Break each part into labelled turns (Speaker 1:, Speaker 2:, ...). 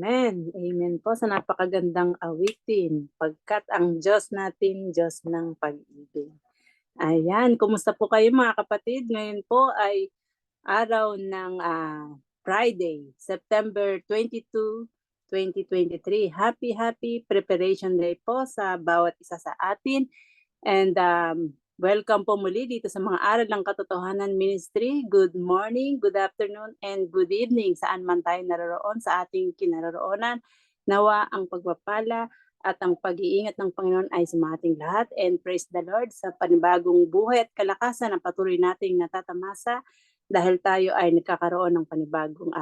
Speaker 1: Amen. Amen po sa napakagandang awitin. Pagkat ang Diyos natin, Diyos ng pag-ibig. Ayan, kumusta po kayo mga kapatid? Ngayon po ay araw ng Friday, September 22, 2023. Happy Preparation Day po sa bawat isa sa atin. And welcome po muli dito sa mga Aral ng Katotohanan Ministry. Good morning, good afternoon, and good evening saan man tayo naroroon sa ating kinaroroonan. Nawa ang pagpapala at ang pag-iingat ng Panginoon ay sa ating lahat. And praise the Lord sa panibagong buhay at kalakasan na patuloy nating natatamasa dahil tayo ay nagkakaroon ng panibagong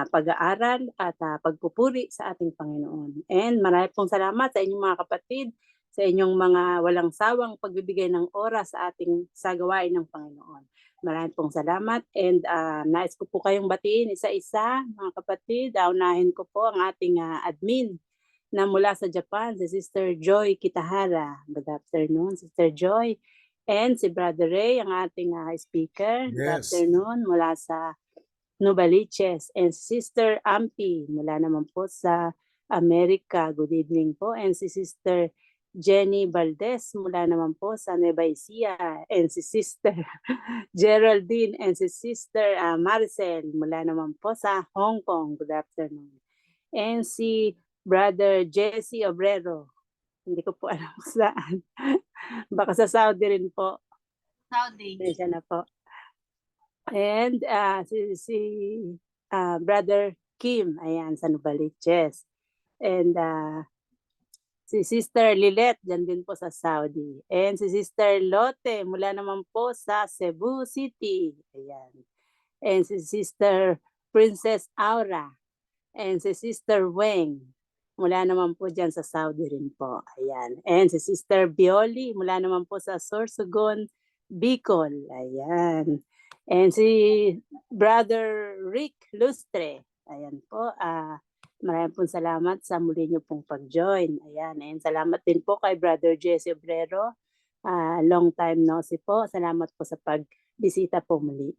Speaker 1: pag-aaral at pagpupuri sa ating Panginoon. And marami pong salamat sa inyong mga kapatid sa inyong mga walang sawang pagbibigay ng oras sa ating sagawain ng Panginoon. Maraming pong salamat and nais ko po kayong batiin isa-isa mga kapatid. Unahin ko po ang ating admin na mula sa Japan, si Sister Joy Kitahara. Good afternoon, Sister Joy. And si Brother Ray, ang ating speaker.
Speaker 2: Yes.
Speaker 1: Good afternoon mula sa Novaliches. And si Sister Ampi mula naman po sa Amerika. Good evening po. And si Sister Jenny Valdez mula naman po sa Nueva Ecija, and si Sister Geraldine and si Sister Maricel mula naman po sa Hong Kong. Good afternoon. And si Brother Jesse Obrero. Hindi ko po alam kung saan. Baka sa Saudi rin po.
Speaker 3: Saudi.
Speaker 1: Siya na po. And si Brother Kim, ayan, sa Novaliches. And si Sister Lilet, dyan din po sa Saudi. And si Sister Lotte, mula naman po sa Cebu City. Ayan. And si Sister Princess Aura. And si Sister Weng, mula naman po dyan sa Saudi rin po. Ayan. And si Sister Bioli, mula naman po sa Sorsogon, Bicol. Ayan. And si Brother Rick Lustre. Ayan po. Maraming pong salamat sa muli niyo pong pag-join. Ayan. And salamat din po kay Brother Jesse Obrero. Long time no see po. Salamat po sa pagbisita po muli.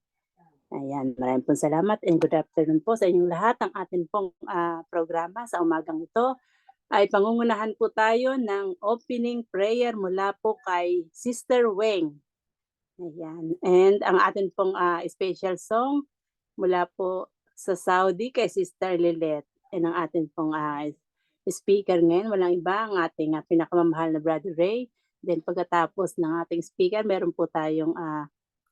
Speaker 1: Ayan. Maraming pong salamat and good afternoon po sa inyong lahat. Ang atin pong programa sa umagang ito ay pangungunahan po tayo ng opening prayer mula po kay Sister Weng. Ayan. And ang atin pong special song mula po sa Saudi kay Sister Lilet. And ang atin pong speaker ngayon, walang iba, ang ating pinakamamahal na Brother Ray. Then pagkatapos ng ating speaker, meron po tayong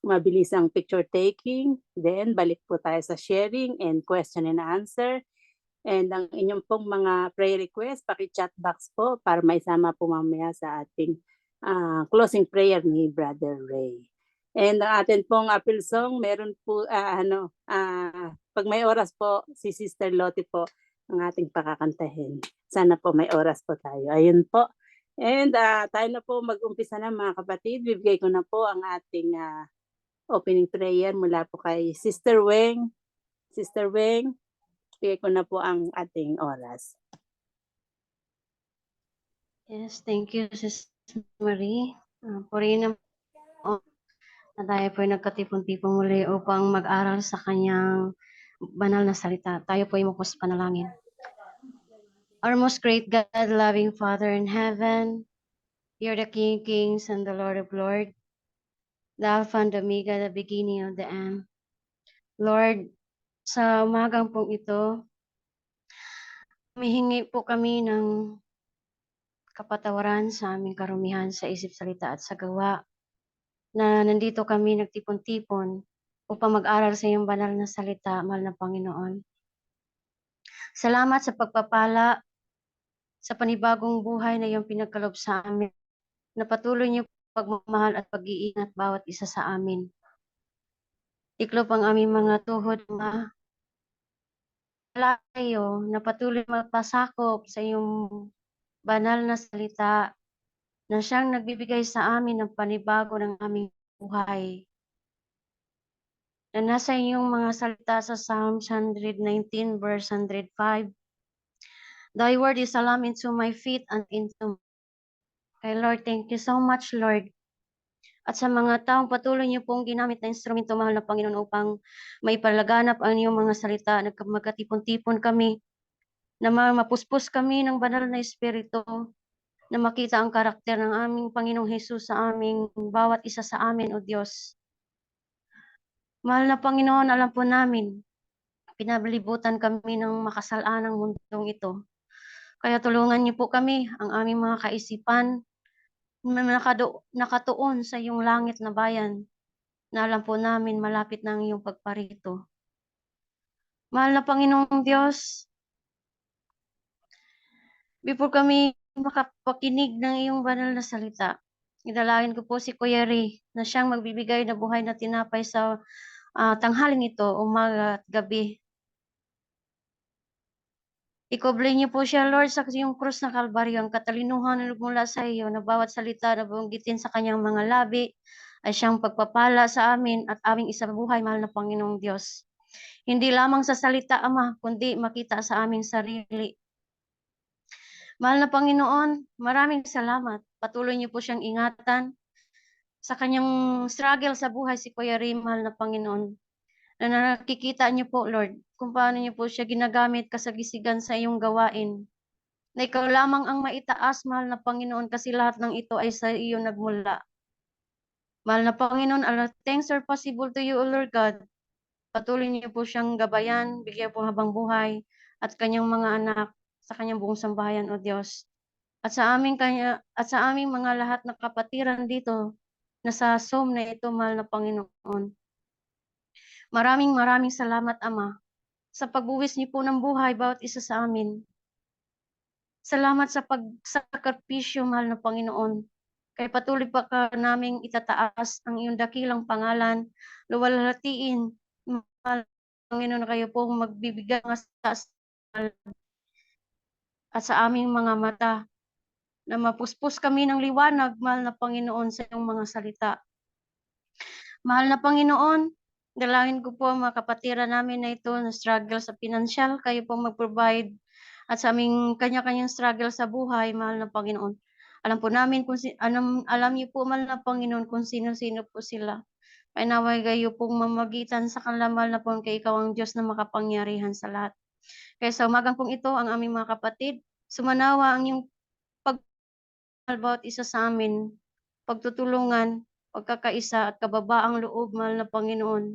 Speaker 1: mabilisang picture taking. Then balik po tayo sa sharing and question and answer. And ang inyong pong mga prayer request, paki-chat box po para maisama po mamaya sa ating closing prayer ni Brother Ray. And ang atin pong appeal song, meron po, pag may oras po, si Sister Lottie po ang ating pakakantahin. Sana po may oras po tayo. Ayun po. And tayo na po mag-umpisa na mga kapatid. Bibigay ko na po ang ating opening prayer mula po kay Sister Weng. Sister Weng, bigay ko na po ang ating oras.
Speaker 3: Yes, thank you, Sis Marie. Purihin na tayo po ay nagkatipon-tipon muli upang mag-aral sa kanyang banal na salita. Tayo po ay magpos panalangin. Our most great God, loving Father in heaven, you're the King of Kings and the Lord of Lords, the Alpha and the Omega, the beginning and the end. Lord, sa umagang pong ito, humihingi po kami ng kapatawaran sa aming karumihan sa isip, salita at sa gawa, na nandito kami nagtipon-tipon upang mag-aral sa iyong banal na salita, mahal na Panginoon. Salamat sa pagpapala sa panibagong buhay na iyong pinagkaloob sa amin, na patuloy niyo pagmamahal at pag-iingat bawat isa sa amin. Tiklop ang aming mga tuhod, malayo, na patuloy magpasakop sa iyong banal na salita, na siyang nagbibigay sa amin ng panibago ng aming buhay. Na nasa iyong mga salita sa Psalms 119 verse 105, Thy word is a lamp into my feet and into kay Lord, thank you so much, Lord. At sa mga taong patuloy niyo pong ginamit na instrumento, mahal na Panginoon, upang maipalaganap ang iyong mga salita, magkatipon-tipon kami na mapuspos kami ng banal na Espiritu, na makita ang karakter ng aming Panginoong Hesus sa aming bawat isa sa amin, O Diyos. Mahal na Panginoon, alam po namin, pinalibutan kami ng makasalanang mundong ito. Kaya tulungan niyo po kami, ang aming mga kaisipan, na nakatuon sa iyong langit na bayan, na alam po namin malapit na ang iyong pagparito. Mahal na Panginoong Diyos, before kami makapakinig ng iyong banal na salita, idalangin ko po si Kuya Ray na siyang magbibigay na buhay na tinapay sa tanghaling ito, umaga at gabi. Ikublay niyo po siya, Lord, sa iyong krus na Kalbaryo, ang katalinuhan na mula sa iyo, na bawat salita na banggitin sa kanyang mga labi ay siyang pagpapala sa amin at aming isabuhay, mahal na Panginoong Diyos. Hindi lamang sa salita, Ama, kundi makita sa aming sarili. Mahal na Panginoon, maraming salamat. Patuloy niyo po siyang ingatan sa kanyang struggle sa buhay, si Kuya Ray, mahal na Panginoon, na nakikita niyo po, Lord, kung paano niyo po siya ginagamit kasagisigan sa iyong gawain. Na ikaw lamang ang maitaas, mahal na Panginoon, kasi lahat ng ito ay sa iyo nagmula. Mahal na Panginoon, all things are possible to you, O Lord God. Patuloy niyo po siyang gabayan, bigyan po habang buhay, at kanyang mga anak sa kanyang buong sambahayan, O Diyos. At sa aming mga lahat na kapatiran dito na sa Zoom na ito, mahal na Panginoon. Maraming salamat, Ama, sa pagbuwis niyo po ng buhay bawat isa sa amin. Salamat sa pagsakripisyo, mahal na Panginoon. Kaya patuloy pa ka naming itataas ang iyong dakilang pangalan, luwalhatiin, mahal na Panginoon, kayo po magbibigay ng taas at sa aming mga mata, na mapuspos kami ng liwanag, mahal na Panginoon, sa iyong mga salita. Mahal na Panginoon, dalangin ko po ang mga kapatiran namin na ito na struggle sa pinansyal, kayo po mag-provide, at sa aming kanya-kanyang struggle sa buhay, mahal na Panginoon. Alam po namin alam niyo po, mahal na Panginoon, kung sino-sino po sila. Kaya naway kayo pong mamagitan sa kanila, mahal na Panginoon, kay ikaw ang Diyos na makapangyarihan sa lahat. Kaya sa umagang pong ito, ang aming mga kapatid, sumanawa ang iyong bawat isa sa amin, pagtutulungan, pagkakaisa at kababaang loob, mahal na Panginoon.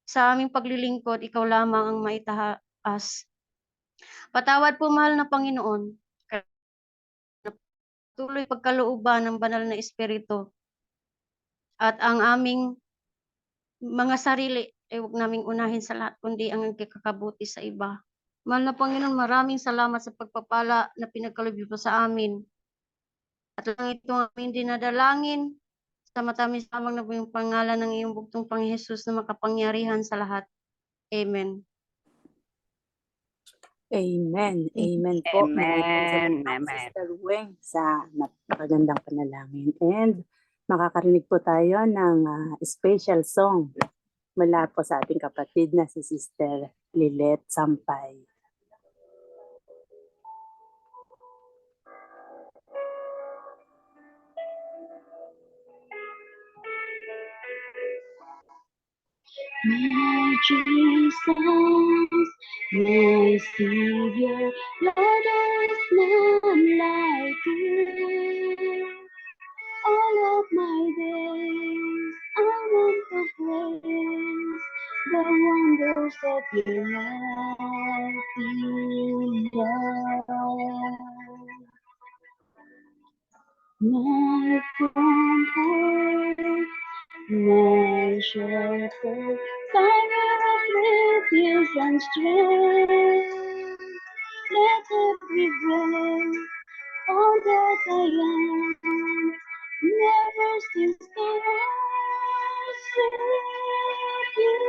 Speaker 3: Sa aming paglilingkod, ikaw lamang ang maitaas. Patawad po, mahal na Panginoon, tuloy pagkalooban ng banal na Espiritu at ang aming mga sarili ay huwag naming unahin sa lahat, kundi ang ikakabuti sa iba. Mahal na Panginoon, maraming salamat sa pagpapala na pinagkaloob po sa amin. At lang ito ang aming dinadalangin sa matamis lamang na po yung pangalan ng iyong bugtong Pang Jesus na makapangyarihan sa lahat. Amen.
Speaker 1: Amen. Amen po. Maraming
Speaker 2: Amen.
Speaker 1: salamat,
Speaker 2: Amen.
Speaker 1: Sister Weng, sa napakagandang panalangin. And makakarinig po tayo ng special song mula po sa ating kapatid na si Sister Lilet Sampay.
Speaker 4: My Jesus, my Savior, Lord, there is none like you. All of my days, I want to praise the wonders of your mighty love. My firm heart, my shelter, fire of refuge and strength. Let every breath, all that I am, never cease to worship you.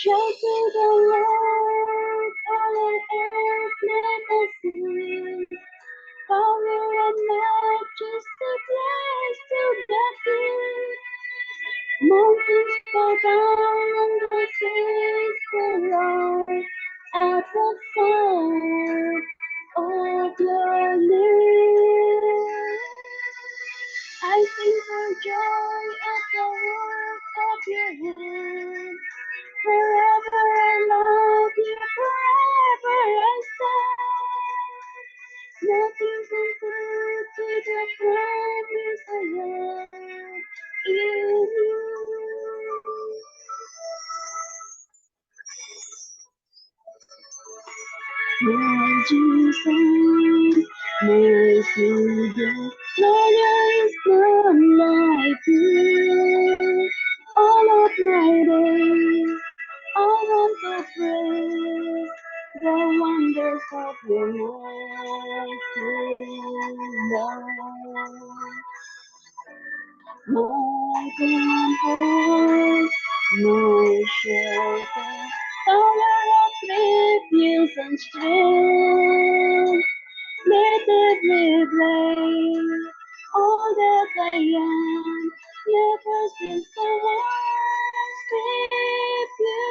Speaker 4: Shout to the Lord, all on earth, let us sing. Power and might, just the place to the King. Mountains bow down and the saints the Lord at the sound of your name. I sing for joy at the work of your hand. Forever I love you, forever I stand. Nothing compared to the promise I have in you. My Jesus, my Savior, Lord, there is none like you. All of my days, I want to praise the wonders of your mighty love. My comfort, my shelter, tower of refuge and strength. Let every blade, all that I am, never cease to worship you.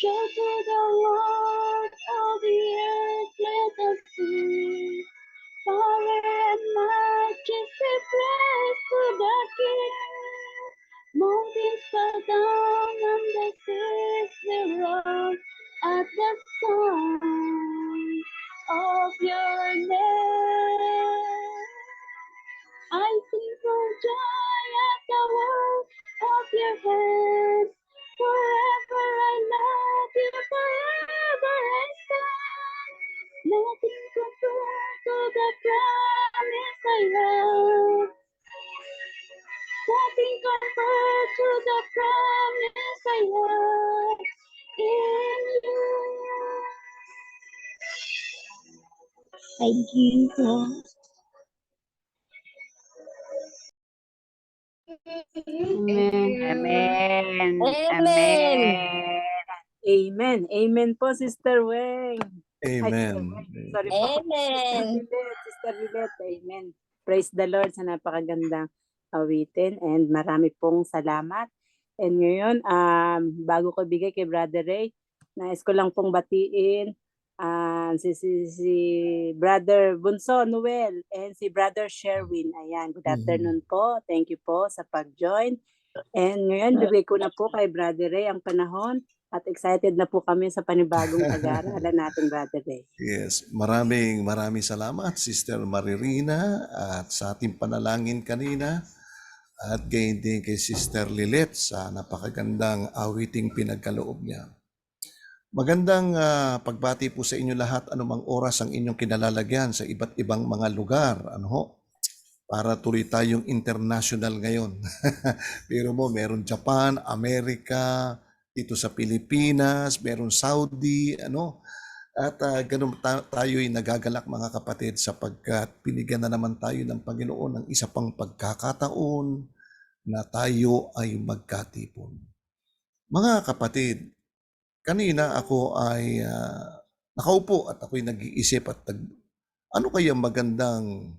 Speaker 4: Shout to the Lord, all the earth, let us sing. Power and majesty, praise to the King. Mountains bow down and the seas will roar at the sound of your name. I sing for joy at the work of your hands. Forever I love you, forever I stand. Nothing compared to the promise I have. Nothing compared to the promise I have in you. Thank you, God.
Speaker 3: Amen.
Speaker 1: Amen.
Speaker 2: Amen.
Speaker 1: Amen. Amen po, Sister Weng. Ay, Sister
Speaker 5: Amen.
Speaker 1: Weng. Sorry po. Sister
Speaker 2: Amen.
Speaker 1: Lilet. Sister Lilet. Amen. Praise the Lord sa napakagandang awitin and marami pong salamat. And ngayon, bago ko bigay kay Brother Ray, nais ko lang pong batiin si Brother Bunso Noel and si Brother Sherwin. Ayan, good afternoon po. Thank you po sa pag-join. And ngayon, bigay ko na po kay Brother Ray ang panahon at excited na po kami sa panibagong pag-aaralan natin, Brother Ray.
Speaker 5: Yes, maraming salamat Sister Maririna at sa ating panalangin kanina at gayon din kay Sister Lilet sa napakagandang awiting pinagkaloob niya. Magandang pagbati po sa inyo lahat anumang oras ang inyong kinalalagyan sa iba't ibang mga lugar. Ano ho? Para tuloy tayong international ngayon. Pero mo, meron Japan, Amerika, dito sa Pilipinas, meron Saudi, ano. At ganun tayo'y nagagalak mga kapatid sapagkat binigyan na naman tayo ng Panginoon ng isa pang pagkakataon na tayo ay magkatipon. Mga kapatid, kanina ako ay nakaupo at ako'y nag-iisip at ano kaya magandang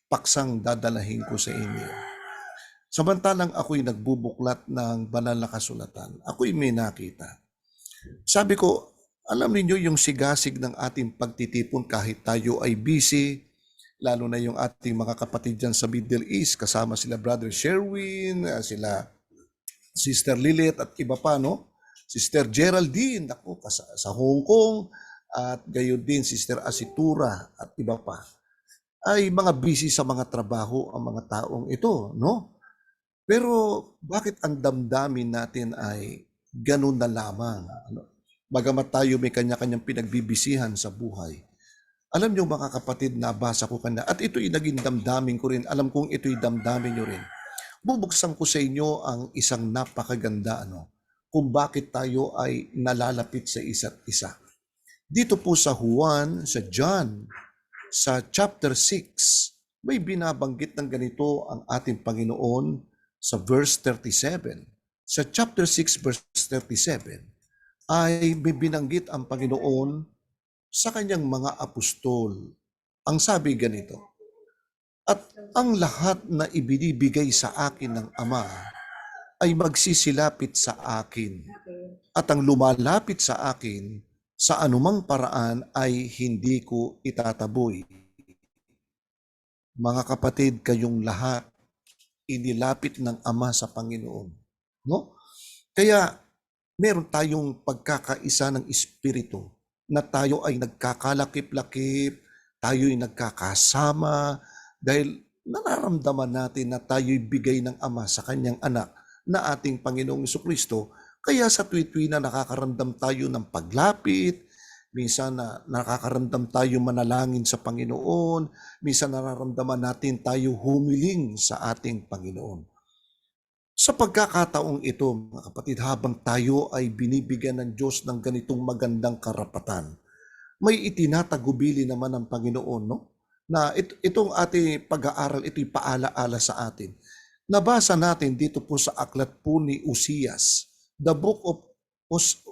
Speaker 5: paksang dadalahin ko sa inyo. Samantalang ako'y nagbubuklat ng banal na kasulatan, ako'y may nakita. Sabi ko, alam niyo yung sigasig ng ating pagtitipon kahit tayo ay busy, lalo na yung ating mga kapatid dyan sa Middle East, kasama sila Brother Sherwin, sila Sister Lilet at iba pa, no? Sister Geraldine, ako, sa Hong Kong, at gayon din Sister Asitura at iba pa. Ay mga busy sa mga trabaho ang mga taong ito, no? Pero bakit ang damdamin natin ay ganun na lamang? Ano? Bagamat tayo may kanya-kanyang pinagbibisihan sa buhay. Alam niyo mga kapatid, nabasa ko kanina, at ito'y naging damdamin ko rin. Alam kong ito'y damdamin niyo rin. Bubuksan ko sa inyo ang isang napakaganda, kung bakit tayo ay nalalapit sa isa't isa. Dito po sa Juan, sa John, sa chapter 6, may binabanggit ng ganito ang ating Panginoon sa verse 37. Sa chapter 6, verse 37, ay may binanggit ang Panginoon sa kanyang mga apostol. Ang sabi ganito, at ang lahat na ibinibigay sa akin ng Ama ay magsisilapit sa akin. At ang lumalapit sa akin sa anumang paraan ay hindi ko itataboy. Mga kapatid, kayong lahat inilapit ng Ama sa Panginoon. no? Kaya meron tayong pagkakaisa ng espiritu na tayo ay nagkakalakip-lakip, tayo ay nagkakasama dahil nararamdaman natin na tayo'y bigay ng Ama sa kanyang anak na ating Panginoong Jesucristo. Kaya sa tuwi-tuwi na nakakaramdam tayo ng paglapit, minsan na nakakaramdam tayo manalangin sa Panginoon, minsan nararamdaman natin tayo humiling sa ating Panginoon. Sa pagkakataong ito, mga kapatid, habang tayo ay binibigyan ng Diyos ng ganitong magandang karapatan, may itinatagubili naman ng Panginoon, no? Na itong ating pag-aaral, ito'y paalaala sa atin. Nabasa natin dito po sa aklat po ni Osias, the book of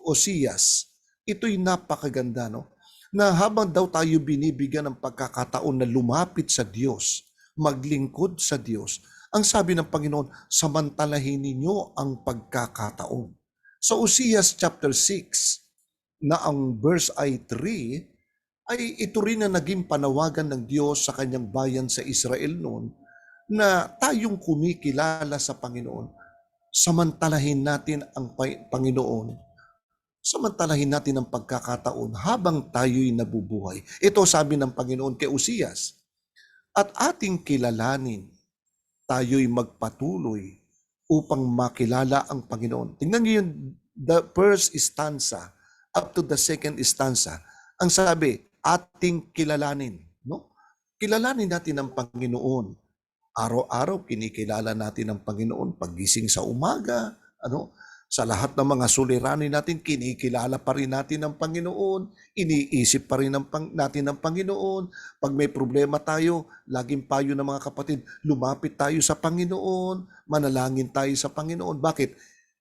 Speaker 5: Osias. Ito'y napakaganda, no? Na habang daw tayo binibigyan ng pagkakataon na lumapit sa Diyos, maglingkod sa Diyos, ang sabi ng Panginoon, samantalahin ninyo ang pagkakataon. Sa Osias chapter 6, na ang verse ay 3, ay ito rin na naging panawagan ng Diyos sa kanyang bayan sa Israel noon, na tayong kumikilala sa Panginoon, samantalahin natin ang Panginoon, samantalahin natin ang pagkakataon habang tayo'y nabubuhay. Ito sabi ng Panginoon kay Osias, at ating kilalanin, tayo'y magpatuloy upang makilala ang Panginoon. Tingnan niyo yung the first stanza up to the second stanza. Ang sabi, ating kilalanin. No? Kilalanin natin ang Panginoon. Araw-araw kinikilala natin ang Panginoon. Paggising sa umaga, sa lahat ng mga suliranin natin, kinikilala pa rin natin ang Panginoon, iniisip pa rin natin ang Panginoon. Pag may problema tayo, laging payo ng mga kapatid, lumapit tayo sa Panginoon, manalangin tayo sa Panginoon. Bakit?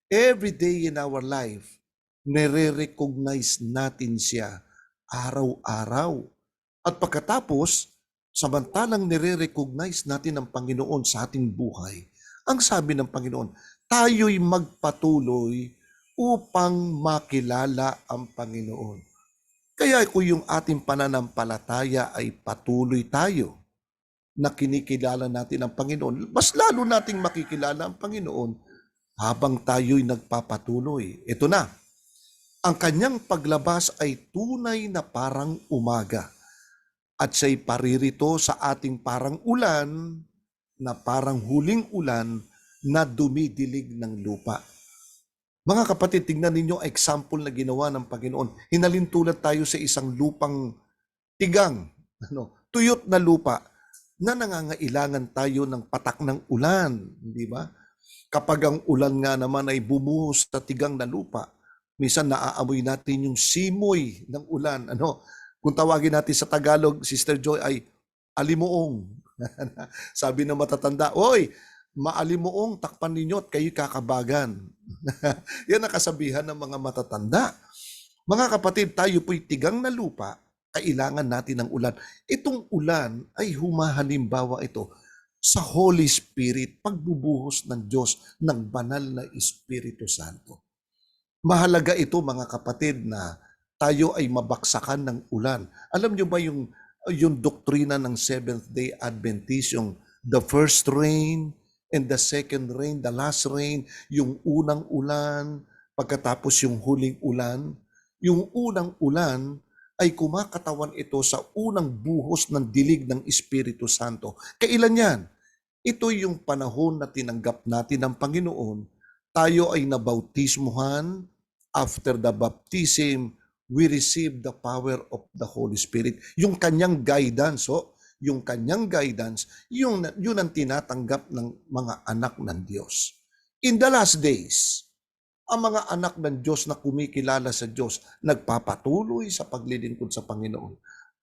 Speaker 5: Every day in our life, nire-recognize natin siya araw-araw. At pagkatapos, samantalang nire-recognize natin ang Panginoon sa ating buhay, ang sabi ng Panginoon, tayo'y magpatuloy upang makilala ang Panginoon. Kaya kung yung ating pananampalataya ay patuloy tayo na kinikilala natin ang Panginoon, mas lalo nating makikilala ang Panginoon habang tayo'y nagpapatuloy. Ito na, ang kanyang paglabas ay tunay na parang umaga at siya'y paririto sa ating parang ulan na parang huling ulan na dumidilig ng lupa. Mga kapatid, tingnan ninyo example na ginawa ng Panginoon. Hinalintulad tayo sa isang lupang tigang, tuyot na lupa na nangangailangan tayo ng patak ng ulan, di ba? Kapag ang ulan nga naman ay bumuhos sa tigang na lupa, minsan naaamoy natin yung simoy ng ulan. Kung tawagin natin sa Tagalog, Sister Joy, ay alimuong. Sabi ng matatanda, oy, maalimuong, takpan ninyo at kayo kakabagan. Yan ang kasabihan ng mga matatanda. Mga kapatid, tayo po'y tigang na lupa, kailangan natin ng ulan. Itong ulan ay humahalimbawa ito sa Holy Spirit, pagbubuhos ng Diyos ng banal na Espiritu Santo. Mahalaga ito mga kapatid na tayo ay mabaksakan ng ulan. Alam niyo ba yung doktrina ng Seventh-day Adventist, yung the first rain, and the second rain, the last rain, yung unang ulan, pagkatapos yung huling ulan. Yung unang ulan ay kumakatawan ito sa unang buhos ng dilig ng Espiritu Santo. Kailan yan? Ito yung panahon na tinanggap natin ng Panginoon. Tayo ay nabautismuhan. After the baptism, we receive the power of the Holy Spirit. Yung kanyang guidance, yung kanyang guidance, yun ang tinatanggap ng mga anak ng Diyos. In the last days, ang mga anak ng Diyos na kumikilala sa Diyos, nagpapatuloy sa paglilingkod sa Panginoon.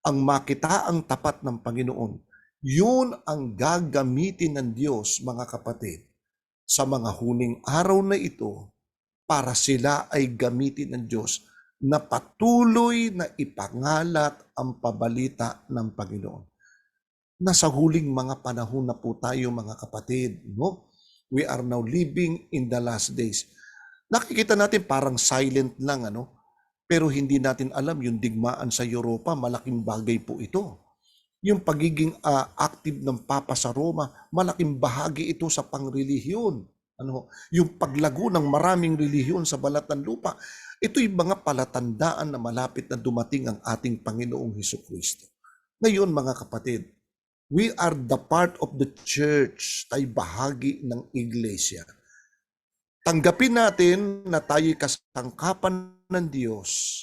Speaker 5: Ang makitaang tapat ng Panginoon, yun ang gagamitin ng Diyos, mga kapatid, sa mga huling araw na ito, para sila ay gamitin ng Diyos na patuloy na ipangalat ang pabalita ng Panginoon. Nasa huling mga panahon na po tayo mga kapatid, no? We are now living in the last days. Nakikita natin parang silent lang, pero hindi natin alam yung digmaan sa Europa, malaking bagay po ito. Yung pagiging active ng Papa sa Roma, malaking bahagi ito sa pangrelihiyon. Yung paglago ng maraming relihiyon sa balat ng lupa, ito'y mga palatandaan na malapit na dumating ang ating Panginoong Hesukristo. Ngayon mga kapatid, we are the part of the church, tayo bahagi ng iglesia. Tanggapin natin na tayo'y kasangkapan ng Diyos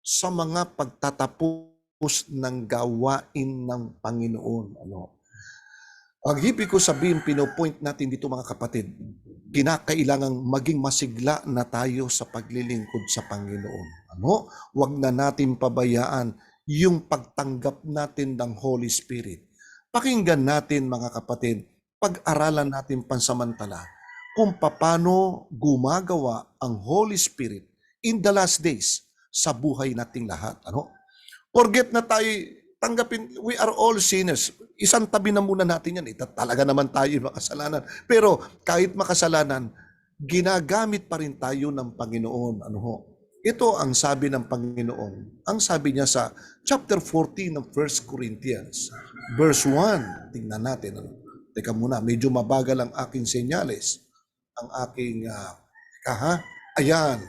Speaker 5: sa mga pagtatapos ng gawain ng Panginoon. Ang ibig ko sabihin, pinopoint natin dito mga kapatid, kinakailangang maging masigla na tayo sa paglilingkod sa Panginoon. Huwag na natin pabayaan yung pagtanggap natin ng Holy Spirit. Pakinggan natin mga kapatid, pag-aralan natin pansamantala kung paano gumagawa ang Holy Spirit in the last days sa buhay nating lahat. Forget na tayo, tanggapin, we are all sinners. Isang tabi na muna natin yan. Talaga naman tayo makasalanan. Pero kahit makasalanan, ginagamit pa rin tayo ng Panginoon. Ito ang sabi ng Panginoon. Ang sabi niya sa chapter 14 ng 1 Corinthians, verse 1. Tingnan natin. Teka muna, medyo mabagal ang aking senyales. Ang aking, ayan.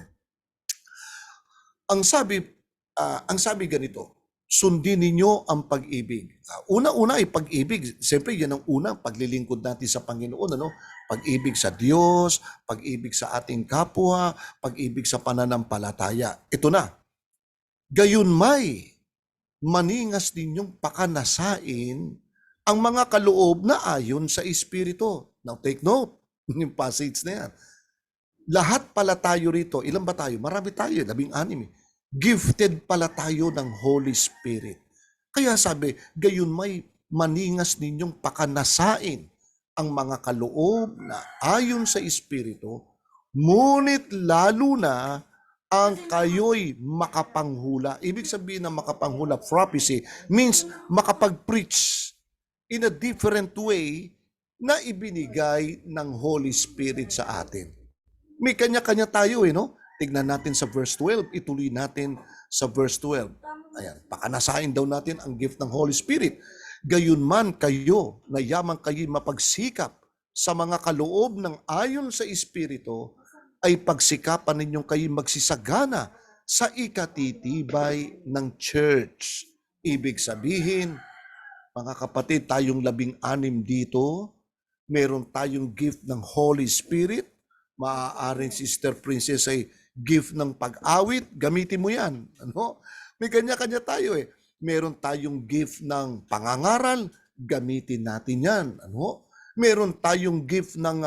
Speaker 5: Ang sabi ganito, sundin ninyo ang pag-ibig. Una-una ay pag-ibig. Siyempre, yan ang unang paglilingkod natin sa Panginoon. Pag-ibig sa Diyos, pag-ibig sa ating kapwa, pag-ibig sa pananampalataya. Ito na. Gayunmay, maningas ninyong pakanasain ang mga kaloob na ayon sa Espiritu. Now take note, yung passage na yan. Lahat pala tayo rito, ilan ba tayo? Marami tayo, 16. Gifted pala tayo ng Holy Spirit. Kaya sabi, gayon may maningas ninyong pakanasain ang mga kaloob na ayon sa Espiritu, ngunit lalo na ang kayo'y makapanghula. Ibig sabihin ng makapanghula, prophecy, means makapag-preach in a different way na ibinigay ng Holy Spirit sa atin. May kanya-kanya tayo Tignan natin sa verse 12. Ituloy natin sa verse 12. Ayan, pakanasain daw natin ang gift ng Holy Spirit. Gayunman kayo, na yamang kayo mapagsikap sa mga kaloob ng ayon sa Espiritu, ay pagsikapan ninyong kayo magsisagana sa ikatitibay ng church. Ibig sabihin, mga kapatid, tayong 16 dito, meron tayong gift ng Holy Spirit. Maaaring Sister Princess ay gift ng pag-awit, gamitin mo yan. May kanya-kanya tayo Meron tayong gift ng pangangaral, gamitin natin yan. Meron tayong gift ng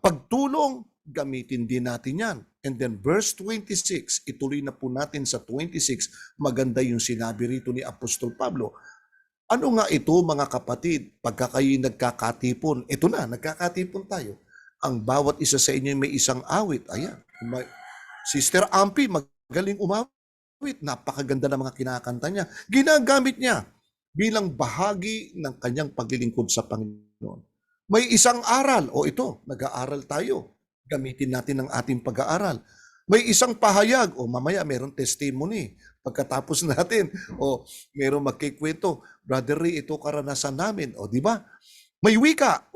Speaker 5: pagtulong, gamitin din natin yan. And then verse 26, ituloy na po natin sa 26, maganda yung sinabi rito ni Apostol Pablo. Ano nga ito mga kapatid, pagka kayo nagkakatipon, ito na, nagkakatipon tayo. Ang bawat isa sa inyo may isang awit. Ayan. Sister Ampi, magaling umawit. Napakaganda ng mga kinakanta niya. Ginagamit niya bilang bahagi ng kanyang paglilingkod sa Panginoon. May isang aral. Ito, nag-aaral tayo. Gamitin natin ang ating pag-aaral. May isang pahayag. Mamaya meron testimony. Pagkatapos natin, meron magkikwento. Brother Ray, ito karanasan namin. Di ba? May wika.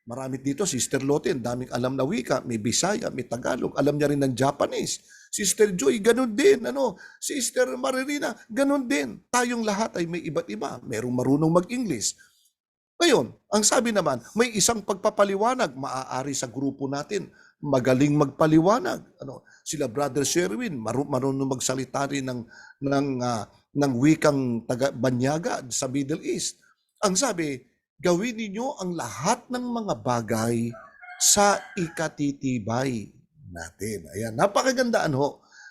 Speaker 5: Marami dito, Sister Loten, daming alam na wika, may Bisaya, may Tagalog, alam niya rin ng Japanese. Sister Joy, ganun din. Sister Maririna, ganun din. Tayong lahat ay may iba't iba. Merong marunong mag-English. Ngayon, ang sabi naman, may isang pagpapaliwanag, maaari sa grupo natin, magaling magpaliwanag. Sila Brother Sherwin, marunong magsalita rin ng wikang Banyaga sa Middle East. Ang sabi, gawin ninyo ang lahat ng mga bagay sa ikatitibay natin. Ayan, napakagandaan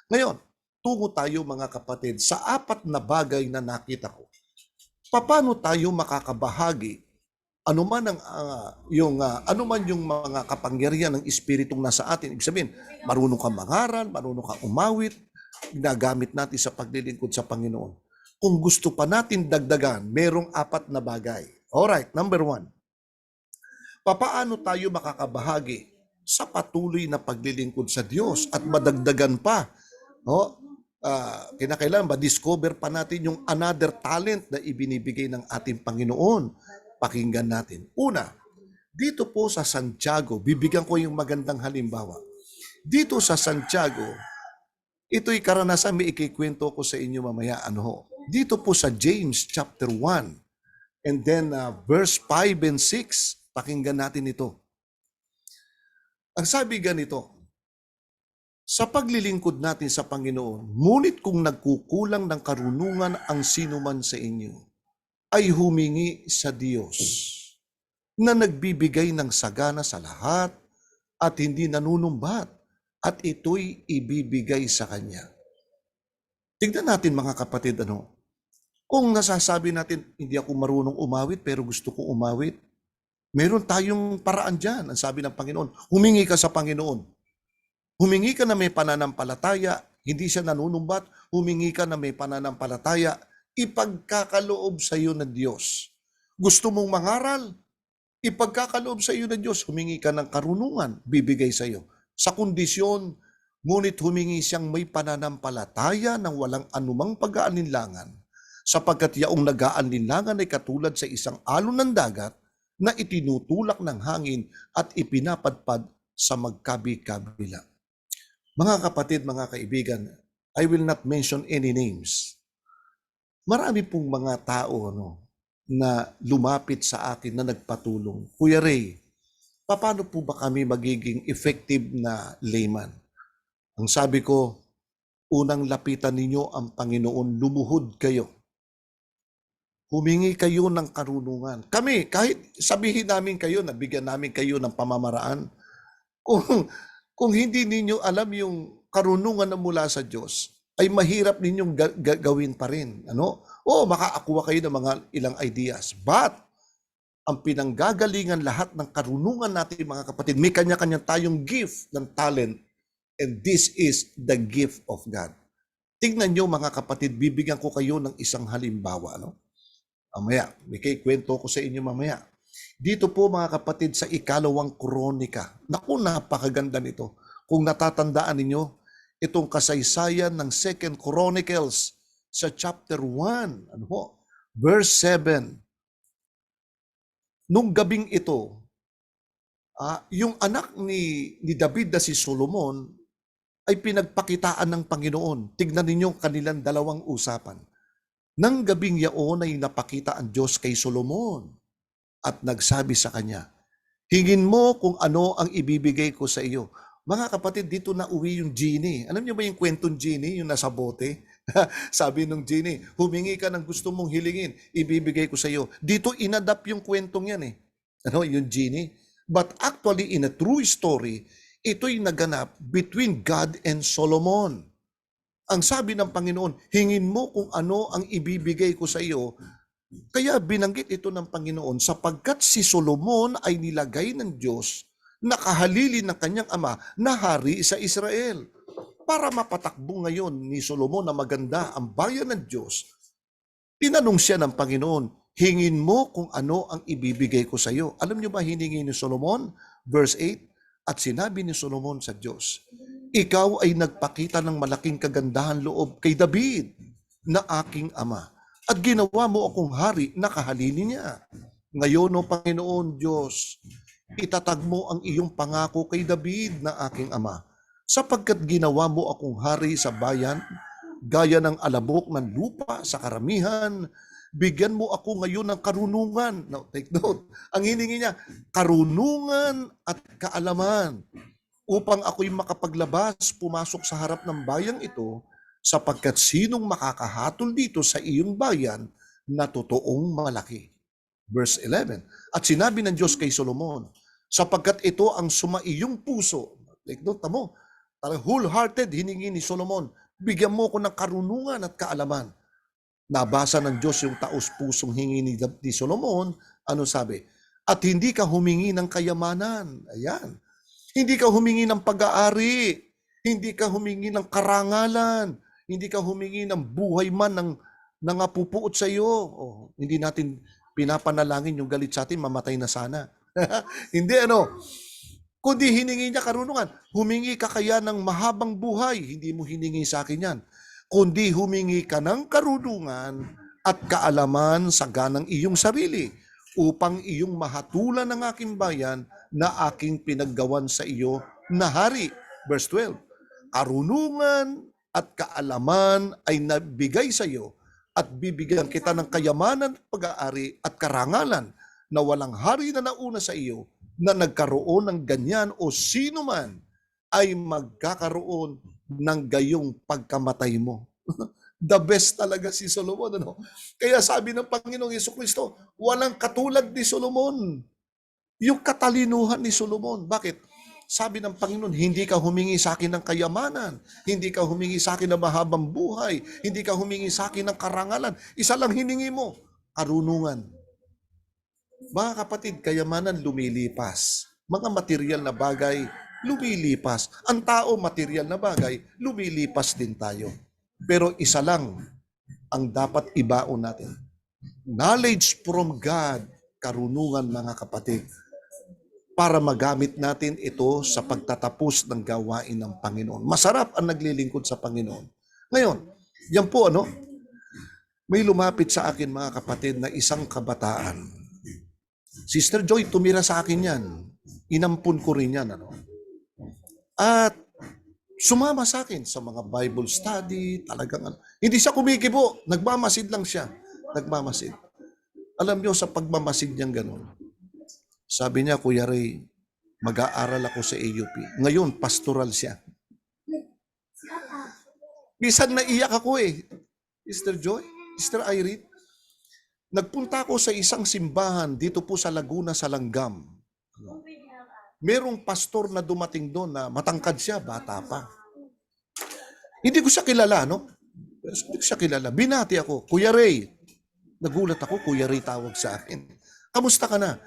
Speaker 5: Ngayon, tungo tayo mga kapatid sa 4 na bagay na nakita ko. Paano tayo makakabahagi anuman yung mga kapangyarihan ng Espiritong nasa atin? Ibig sabihin, marunong kang mangaral, marunong kang umawit, ginagamit natin sa paglilingkod sa Panginoon. Kung gusto pa natin dagdagan, merong 4 na bagay. Alright, number 1. Papaano tayo makakabahagi sa patuloy na paglilingkod sa Diyos at madagdagan pa? Kinakailangan ma-discover pa natin yung another talent na ibinibigay ng ating Panginoon. Pakinggan natin. Una, Dito po sa Santiago, bibigyan ko yung magandang halimbawa. Dito sa Santiago, ito'y karanasan, may ikikwento ko sa inyo mamaya. Ano ho? Dito po sa James chapter 1, and then verse 5 and 6, pakinggan natin ito. Ang sabi ganito, sa paglilingkod natin sa Panginoon, ngunit kung nagkukulang ng karunungan ang sinuman sa inyo, ay humingi sa Diyos na nagbibigay ng sagana sa lahat at hindi nanunumbat, at ito'y ibibigay sa Kanya. Tignan natin mga kapatid, kung nasasabi natin, hindi ako marunong umawit pero gusto ko umawit, meron tayong paraan dyan. Ang sabi ng Panginoon, humingi ka sa Panginoon. Humingi ka na may pananampalataya, hindi siya nanunumbat, humingi ka na may pananampalataya, ipagkakaloob sa iyo ng Diyos. Gusto mong mangaral? Ipagkakaloob sa iyo ng Diyos, humingi ka ng karunungan, bibigay sa iyo. Sa kondisyon, ngunit humingi siyang may pananampalataya ng walang anumang pag-aalinlangan, sapagkat yaong nag-aalinlangan ay katulad sa isang alon ng dagat na itinutulak ng hangin at ipinapadpad sa magkabi-kabila. Mga kapatid, mga kaibigan, I will not mention any names. Marami pong mga tao na lumapit sa akin na nagpatulong. Kuya Ray, paano po ba kami magiging effective na layman? Ang sabi ko, unang lapitan ninyo ang Panginoon, lumuhod kayo. Humingi kayo ng karunungan. Kami, kahit sabihin namin kayo, nabigyan namin kayo ng pamamaraan, kung hindi ninyo alam yung karunungan na mula sa Diyos, ay mahirap ninyong gawin pa rin. Makaakuha kayo ng mga ilang ideas. But, ang pinanggagalingan lahat ng karunungan natin, mga kapatid, may kanya-kanya tayong gift ng talent, and this is the gift of God. Tingnan nyo, mga kapatid, bibigyan ko kayo ng isang halimbawa. Mamaya, may kwento ko sa inyo mamaya. Dito po mga kapatid sa ikalawang kronika. Naku, napakaganda nito. Kung natatandaan ninyo, itong kasaysayan ng 2 Chronicles sa chapter 1, verse 7. Nung gabing ito, yung anak ni David na si Solomon ay pinagpakitaan ng Panginoon. Tignan ninyo kanilang dalawang usapan. Nang gabing yaon ay napakita ang Diyos kay Solomon at nagsabi sa kanya, hingin mo kung ano ang ibibigay ko sa iyo. Mga kapatid, dito na uwi yung genie. Alam niyo ba yung kwentong genie, yung nasa bote? Sabi nung genie, humingi ka ng gusto mong hilingin, ibibigay ko sa iyo. Dito inadapt yung kwentong yan yung genie. But actually, in a true story, ito'y naganap between God and Solomon. Ang sabi ng Panginoon, hingin mo kung ano ang ibibigay ko sa iyo. Kaya binanggit ito ng Panginoon sapagkat si Solomon ay nilagay ng Diyos na kahalili ng kanyang ama na hari sa Israel. Para mapatakbo ngayon ni Solomon na maganda ang bayan ng Diyos, tinanong siya ng Panginoon, hingin mo kung ano ang ibibigay ko sa iyo. Alam niyo ba hiningi ni Solomon? Verse 8, at sinabi ni Solomon sa Diyos, ikaw ay nagpakita ng malaking kagandahan loob kay David na aking ama. At ginawa mo akong hari na kahalili niya. Ngayon, o Panginoon Diyos, itatag mo ang iyong pangako kay David na aking ama, sapagkat ginawa mo akong hari sa bayan, gaya ng alabok ng lupa sa karamihan, bigyan mo ako ngayon ng karunungan. Now, take note. Ang hiningi niya, karunungan at kaalaman, upang ako'y makapaglabas, pumasok sa harap ng bayang ito, sapagkat sinong makakahatol dito sa iyong bayan na totoong malaki. Verse 11, at sinabi ng Diyos kay Solomon, sapagkat ito ang sumaiyong puso. Take note mo, wholehearted hiningi ni Solomon, bigyan mo ko ng karunungan at kaalaman. Nabasa ng Diyos yung taos-pusong hingi ni Solomon, ano sabi? At hindi ka humingi ng kayamanan. Ayan. Hindi ka humingi ng pag-aari. Hindi ka humingi ng karangalan. Hindi ka humingi ng buhay man ng nangapupuot sa iyo. Hindi natin pinapanalangin yung galit sa atin, mamatay na sana. Hindi kundi hiningi niya karunungan. Humingi ka kaya ng mahabang buhay. Hindi mo hiningi sa akin yan. Kundi humingi ka ng karunungan at kaalaman sa ganang iyong sarili upang iyong mahatulan ng aking bayan na aking pinaggawan sa iyo na hari. Verse 12, karunungan at kaalaman ay nabigay sa iyo at bibigyan kita ng kayamanan at pag-aari at karangalan na walang hari na nauna sa iyo na nagkaroon ng ganyan o sino man ay magkakaroon ng gayong pagkamatay mo. The best talaga si Solomon. Ano? Kaya sabi ng Panginoong Jesucristo, walang katulad ni Solomon. Yung katalinuhan ni Solomon. Bakit? Sabi ng Panginoon, hindi ka humingi sa akin ng kayamanan, hindi ka humingi sa akin ng mahabang buhay, hindi ka humingi sa akin ng karangalan. Isa lang hiningi mo, karunungan. Mga kapatid, kayamanan lumilipas. Mga material na bagay, lumilipas. Ang tao, material na bagay, lumilipas din tayo. Pero isa lang ang dapat ibaon natin. Knowledge from God, karunungan mga kapatid, para magamit natin ito sa pagtatapos ng gawain ng Panginoon. Masarap ang naglilingkod sa Panginoon. Ngayon, yan po may lumapit sa akin mga kapatid na isang kabataan. Sister Joy, tumira sa akin yan. Inampun ko rin yan. At sumama sa akin sa mga Bible study, talagang hindi siya kumikibo, nagmamasid lang siya. Nagmamasid. Alam niyo, sa pagmamasid niyang ganun, sabi niya, Kuya Ray, mag-aaral ako sa AUP. Ngayon, pastoral siya. Bisan naiyak ako Sister Joy, Sister Irene, nagpunta ako sa isang simbahan dito po sa Laguna, sa Langgam. Merong pastor na dumating doon na matangkad siya, bata pa. Hindi ko siya kilala, no? Hindi ko siya kilala. Binati ako, Kuya Ray. Nagulat ako, Kuya Ray tawag sa akin. Kamusta ka na?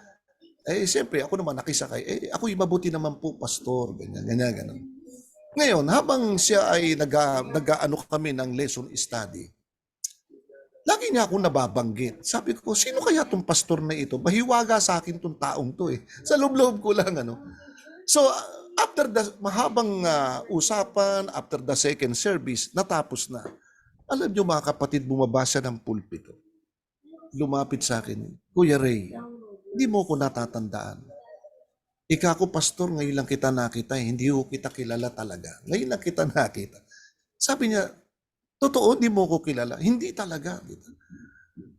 Speaker 5: Siyempre, ako naman nakisakay. Ako'y mabuti naman po, pastor. Ganyan. Ngayon, habang siya ay nag-ano kami ng lesson study, lagi niya ako nababanggit. Sabi ko, sino kaya tong pastor na ito? Mahiwaga sa akin tong taong to Sa loob-loob ko lang, So, after the mahabang usapan, after the second service, natapos na. Alam niyo mga kapatid, bumaba siya ng pulpito. Lumapit sa akin, Kuya Ray, hindi mo ko natatandaan. Ika ko, pastor, ngayon lang kita nakita. Hindi ko kita kilala talaga. Ngayon lang kita nakita. Sabi niya, totoo, hindi mo ko kilala. Hindi talaga.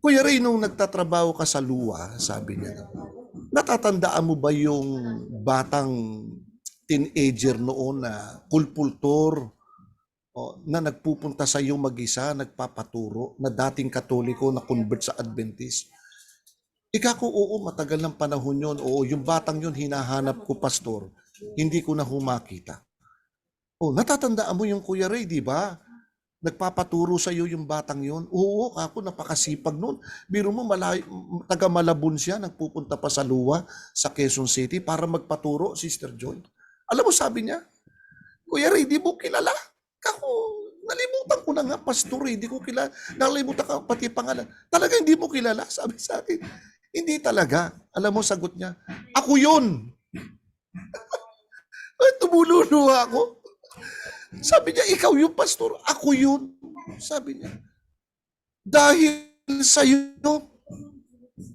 Speaker 5: Kuya Ray, nung nagtatrabaho ka sa luwa, sabi niya, natatandaan mo ba yung batang teenager noon na kulpultor na nagpupunta sa iyo mag-isa, nagpapaturo, na dating Katoliko na convert sa Adventist? Ika ko, oo, matagal ng panahon yun. Oo, yung batang yun, hinahanap ko, pastor. Hindi ko na humakita. Natatandaan mo yung Kuya Ray, di ba? Nagpapaturo sa iyo yung batang yun. Oo, ako, napakasipag nun. Biro mo, taga Malabon siya, nagpupunta pa sa Luwa, sa Quezon City, para magpaturo, Sister Joy. Alam mo, sabi niya, Kuya Ray, di mo kilala? Kako, nalimutan ko na nga, pastor, hindi ko kilala. Nalimutan ka pati pangalan. Talaga hindi mo kilala, sabi sa akin. Hindi talaga. Alam mo, sagot niya, ako yun. Tumululuha ako. Sabi niya, ikaw yung pastor, ako yun. Sabi niya, dahil sa iyo,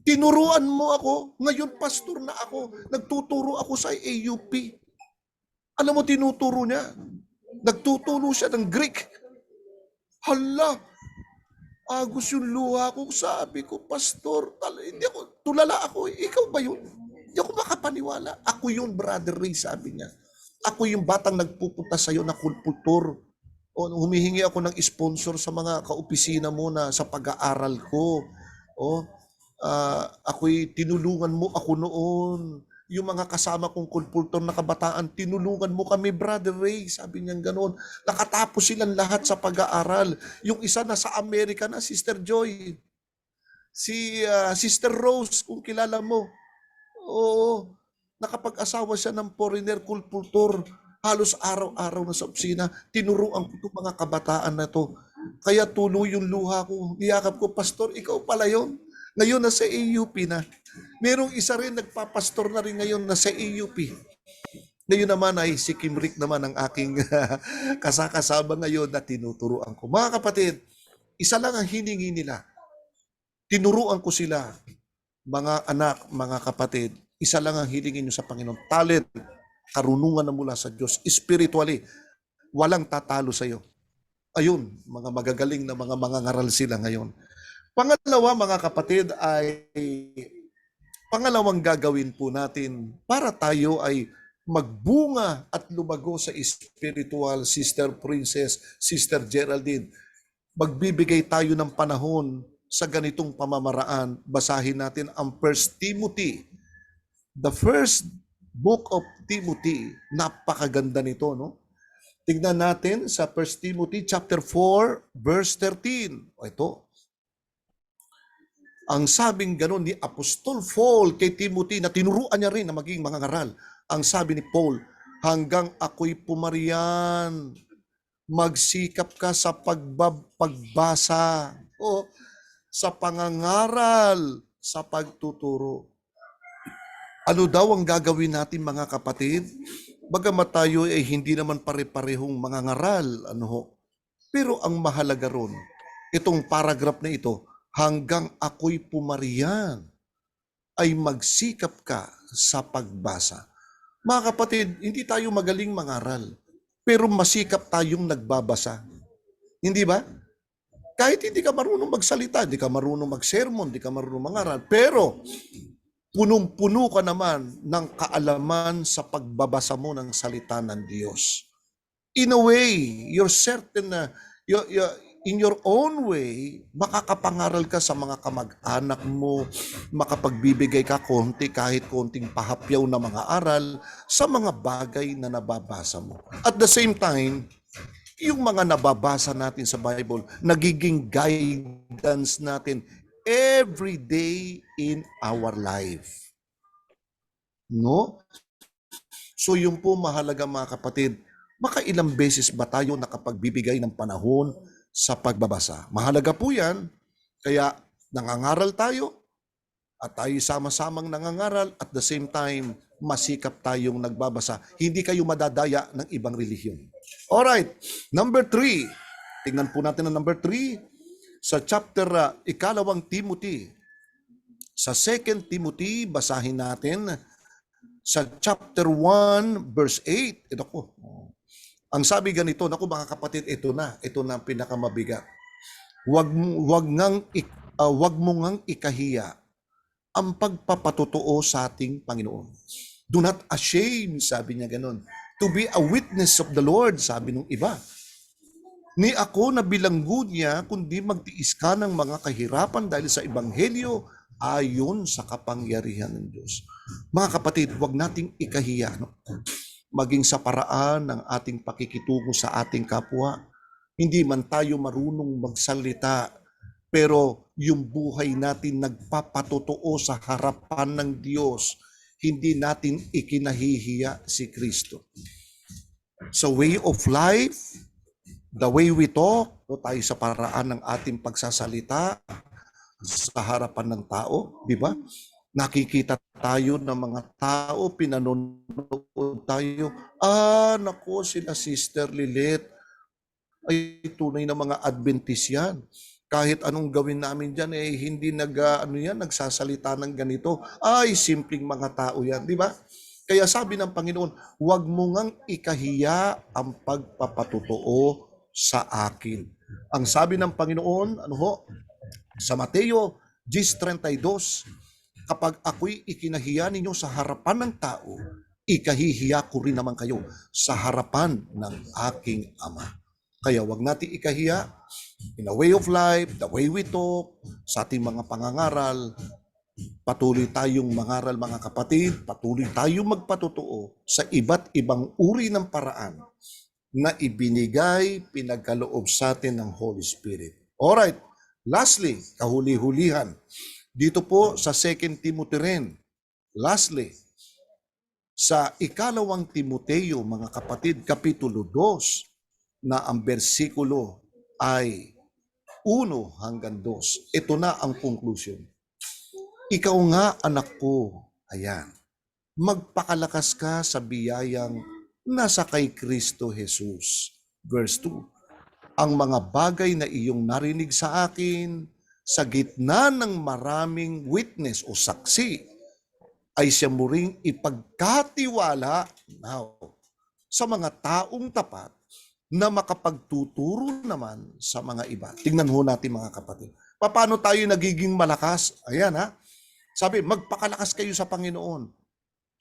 Speaker 5: tinuruan mo ako, ngayon pastor na ako, nagtuturo ako sa AUP. Alam mo, tinuturo niya, nagtuturo siya ng Greek. Hala, agos yung luha ko, sabi ko, pastor, hindi ako, tulala ako, ikaw ba yun? Hindi ako makapaniwala. Ako yun, Brother Ray, sabi niya. Ako yung batang nagpupunta sa'yo na kulpultor. Humihingi ako ng sponsor sa mga kaopisina mo na sa pag-aaral ko. Ako'y tinulungan mo ako noon. Yung mga kasama kong kulpultor na kabataan, tinulungan mo kami, Brother Ray. Sabi niya gano'n. Nakatapos silang lahat sa pag-aaral. Yung isa na sa Amerika na, Sister Joy. Si Sister Rose, kung kilala mo. Oo. Nakapag-asawa siya ng foreigner kulpultor. Halos araw-araw na sa opisina. Tinuruan ko itong mga kabataan na to. Kaya tuloy yung luha ko. Niyakap ko, pastor, ikaw pala yun. Ngayon nasa AUP na. Merong isa rin nagpapastor na rin ngayon nasa AUP. Ngayon naman ay si Kim Rick naman ang aking kasakasama ngayon na tinuturuan ko. Mga kapatid, isa lang ang hiningi nila. Tinuruan ko sila mga anak, mga kapatid, isa lang ang hilingin nyo sa Panginoon. Talent, karunungan na mula sa Diyos. Spiritually, walang tatalo sa iyo. Ayun, mga magagaling na mga mangangaral sila ngayon. Pangalawa, mga kapatid, ay pangalawang gagawin po natin para tayo ay magbunga at lumago sa spiritual, Sister Princess, Sister Geraldine. Magbibigay tayo ng panahon sa ganitong pamamaraan. Basahin natin ang 1 Timothy. The first book of Timothy. Napakaganda nito, no? Tignan natin sa 1 Timothy chapter 4, verse 13. O ito. Ang sabing ganon ni Apostol Paul kay Timothy na tinuruan niya rin na maging mangangaral. Ang sabi ni Paul, hanggang ako'y pumariyan, magsikap ka sa pagbasa o sa pangangaral, sa pagtuturo. Ano daw ang gagawin natin, mga kapatid? Bagamat tayo ay hindi naman pare-parehong mangangaral, ano ho? Pero ang mahalaga ron, itong paragraph na ito, hanggang ako'y pumariyan, ay magsikap ka sa pagbasa. Mga kapatid, hindi tayo magaling mangaral, pero masikap tayong nagbabasa. Hindi ba? Kahit hindi ka marunong magsalita, hindi ka marunong mag-sermon, hindi ka marunong mangaral, pero punong-puno ka naman ng kaalaman sa pagbabasa mo ng salita ng Diyos. In a way, you're certain na in your own way, makakapangaral ka sa mga kamag-anak mo, makapagbibigay ka kahit konting pahapyaw na mga aral sa mga bagay na nababasa mo. At the same time, yung mga nababasa natin sa Bible, nagiging guidance natin every day in our life. No? So yun po mahalaga, mga kapatid, makailang beses ba tayo nakapagbibigay ng panahon sa pagbabasa? Mahalaga po yan, kaya nangangaral tayo at tayo sama-samang nangangaral at the same time masikap tayong nagbabasa. Hindi kayo madadaya ng ibang relihiyon. Alright, number 3. Tingnan po natin ang number 3 sa chapter 2 Timothy. Sa 2 Timothy, basahin natin sa chapter 1 verse 8. Ito po. Ang sabi ganito, naku mga kapatid, ito na ang pinakamabigat. Wag mo ngang ikahiya ang pagpapatotoo sa ating Panginoon. Do not ashamed, sabi niya ganun, to be a witness of the Lord, sabi nung iba. Ni ako na bilanggo niya, kundi magtiis ka ng mga kahirapan dahil sa Ebanghelyo ayon sa kapangyarihan ng Diyos. Mga kapatid, huwag nating ikahiya, no? Maging sa paraan ng ating pakikitungo sa ating kapwa. Hindi man tayo marunong magsalita, pero yung buhay natin nagpapatotoo sa harapan ng Diyos. Hindi natin ikinahihiya si Kristo. Sa way of life, the way we talk, tayo sa paraan ng ating pagsasalita sa harapan ng tao, di ba? Nakikita tayo ng mga tao, pinanonood tayo. Nako, sila Sister Lilet ay tunay na mga Adventist yan. Kahit anong gawin namin dyan, hindi nagsasalita ng ganito. Ay, simpleng mga tao yan, di ba? Kaya sabi ng Panginoon, huwag mo ngang ikahiya ang pagpapatotoo sa akin. Ang sabi ng Panginoon, sa Mateo 10:32, kapag ako'y ikinahiya ninyo sa harapan ng tao, ikahihiya ko rin naman kayo sa harapan ng aking Ama. Kaya wag natin ikahiya in a way of life, the way we talk, sa ating mga pangangaral. Patuloy tayong mangaral, mga kapatid, patuloy tayong magpatotoo sa iba't ibang uri ng paraan na ibinigay, pinagkaloob sa atin ng Holy Spirit. Alright, lastly, kahuli-hulihan, dito po sa 2 Timothy rin, lastly, sa 2 Timoteo, mga kapatid, Kapitulo 2, na ang bersikulo ay 1 hanggang 2. Ito na ang conclusion. Ikaw nga, anak ko, ayan, magpakalakas ka sa biyayang nasa kay Kristo Jesus. Verse 2. Ang mga bagay na iyong narinig sa akin, sa gitna ng maraming witness o saksi, ay siya mo ring ipagkatiwala sa mga taong tapat na makapagtuturo naman sa mga iba. Tingnan ho natin mga kapatid. Paano tayo nagiging malakas? Ayan ha. Sabi, magpakalakas kayo sa Panginoon.